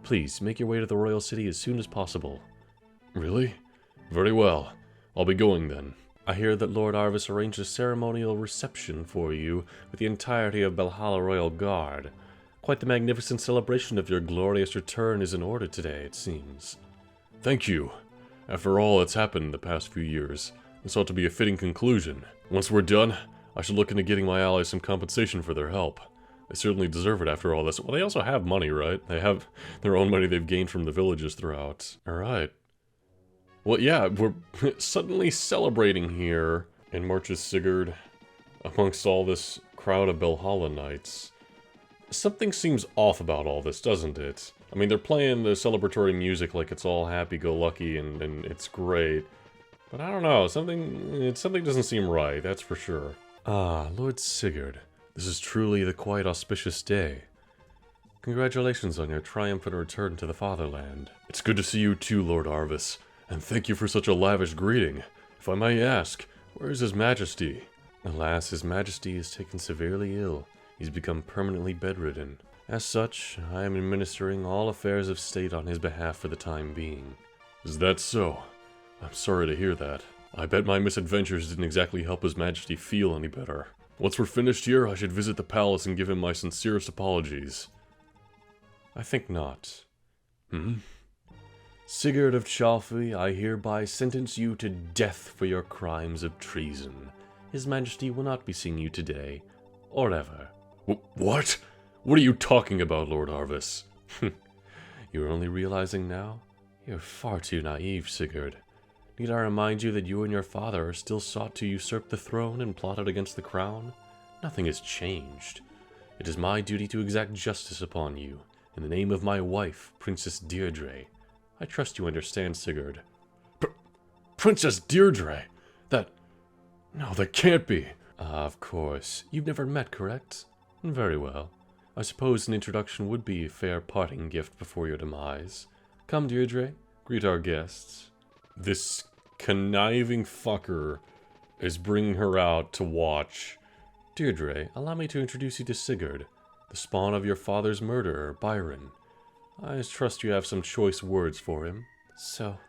Speaker 5: Please, make your way to the royal city as soon as possible.
Speaker 2: Really? Very well. I'll be going then.
Speaker 5: I hear that Lord Arvis arranged a ceremonial reception for you with the entirety of Valhalla Royal Guard. Quite the magnificent celebration of your glorious return is in order today, it seems.
Speaker 2: Thank you. After all that's happened in the past few years, this ought to be a fitting conclusion. Once we're done, I should look into getting my allies some compensation for their help. They certainly deserve it after all this. Well, they also have money, right? They have their own money they've gained from the villages throughout. Alright. Well, yeah, we're suddenly celebrating here in marches Sigurd amongst all this crowd of Valhalla knights. Something seems off about all this, doesn't it? I mean, they're playing the celebratory music like it's all happy-go-lucky and it's great. But I don't know, something doesn't seem right, that's for sure.
Speaker 5: Ah, Lord Sigurd, this is truly the quite auspicious day. Congratulations on your triumphant return to the fatherland.
Speaker 2: It's good to see you too, Lord Arvis, and thank you for such a lavish greeting. If I may ask, where is His Majesty?
Speaker 5: Alas, His Majesty is taken severely ill. He's become permanently bedridden. As such, I am administering all affairs of state on his behalf for the time being.
Speaker 2: Is that so? I'm sorry to hear that. I bet my misadventures didn't exactly help His Majesty feel any better. Once we're finished here, I should visit the palace and give him my sincerest apologies.
Speaker 5: I think not. Sigurd of Chalfy, I hereby sentence you to death for your crimes of treason. His Majesty will not be seeing you today, or ever.
Speaker 2: What? What are you talking about, Lord Arvis?
Speaker 5: You're only realizing now? You're far too naive, Sigurd. Need I remind you that you and your father are still sought to usurp the throne and plotted against the crown? Nothing has changed. It is my duty to exact justice upon you, in the name of my wife, Princess Deirdre. I trust you understand, Sigurd.
Speaker 2: Princess Deirdre! No, that can't be.
Speaker 5: Of course. You've never met, correct? Very well. I suppose an introduction would be a fair parting gift before your demise. Come, Deirdre, greet our guests.
Speaker 2: This conniving fucker is bringing her out to watch.
Speaker 5: Deirdre, allow me to introduce you to Sigurd, the spawn of your father's murderer, Byron. I trust you have some choice words for him. So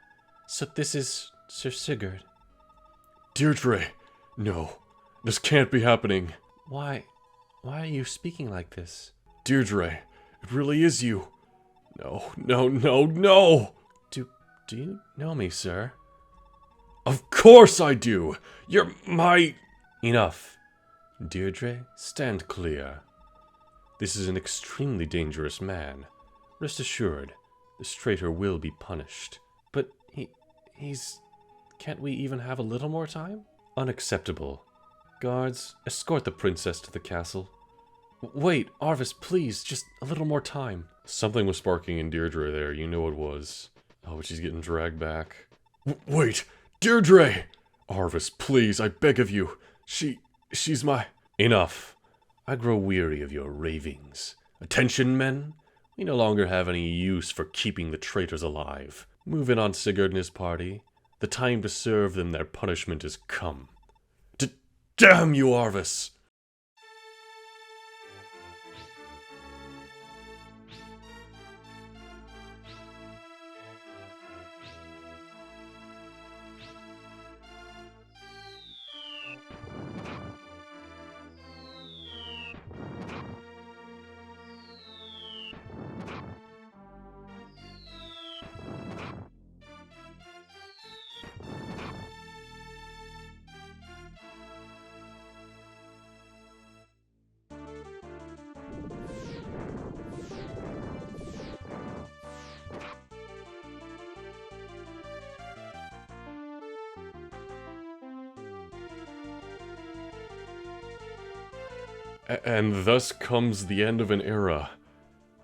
Speaker 5: this is Sir Sigurd.
Speaker 2: Deirdre! No, this can't be happening.
Speaker 5: Why are you speaking like this?
Speaker 2: Deirdre, it really is you. No, no, no, no!
Speaker 5: Do you know me, sir?
Speaker 2: Of course I do! You're my...
Speaker 5: Enough. Deirdre, stand clear. This is an extremely dangerous man. Rest assured, this traitor will be punished. But he's... Can't we even have a little more time? Unacceptable. Guards, escort the princess to the castle. Wait, Arvis, please, just a little more time.
Speaker 2: Something was sparking in Deirdre there, you know it was. Oh, but she's getting dragged back. Wait! Deirdre! Arvis, please, I beg of you. She's my...
Speaker 5: Enough. I grow weary of your ravings. Attention, men. We no longer have any use for keeping the traitors alive. Move in on Sigurd and his party. The time to serve them their punishment is come.
Speaker 2: Damn you, Arvis! And thus comes the end of an era.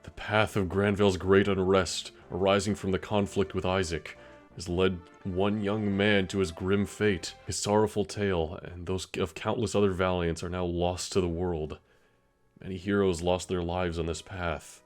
Speaker 2: The path of Granville's great unrest, arising from the conflict with Isaac, has led one young man to his grim fate. His sorrowful tale, and those of countless other valiants, are now lost to the world. Many heroes lost their lives on this path.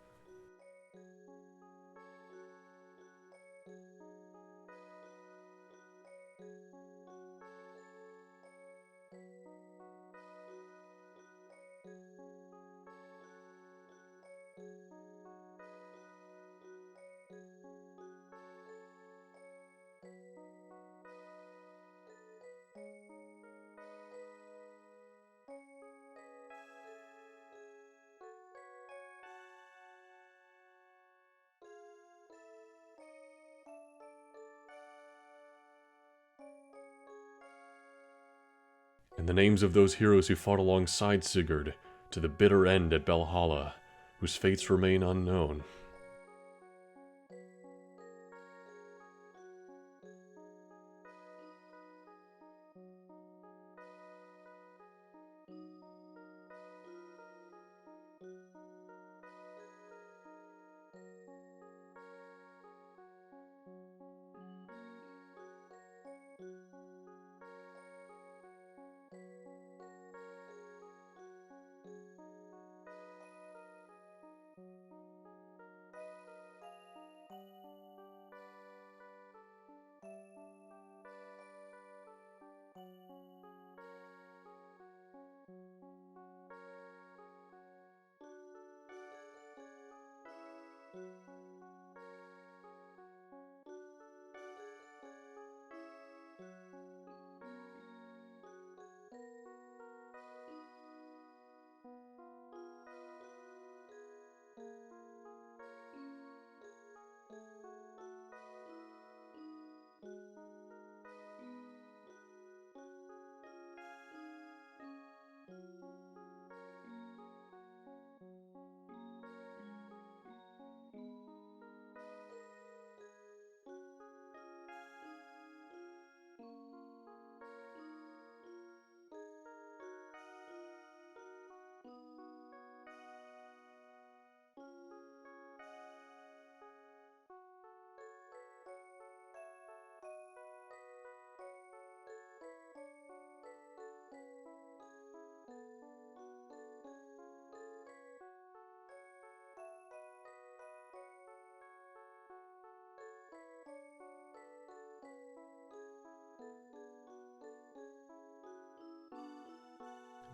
Speaker 2: And the names of those heroes who fought alongside Sigurd to the bitter end at Valhalla, whose fates remain unknown.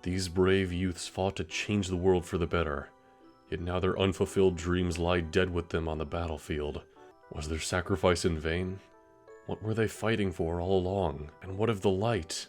Speaker 2: These brave youths fought to change the world for the better, yet now their unfulfilled dreams lie dead with them on the battlefield. Was their sacrifice in vain? What were they fighting for all along? And what of the light?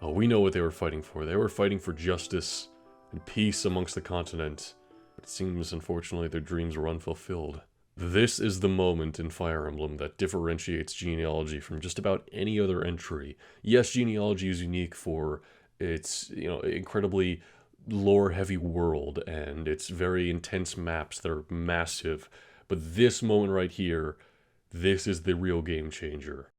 Speaker 2: Oh, we know what they were fighting for. They were fighting for justice and peace amongst the continent. It seems, unfortunately, their dreams were unfulfilled. This is the moment in Fire Emblem that differentiates Genealogy from just about any other entry. Yes, Genealogy is unique for its, incredibly lore-heavy world and its very intense maps that are massive. But this moment right here, this is the real game changer.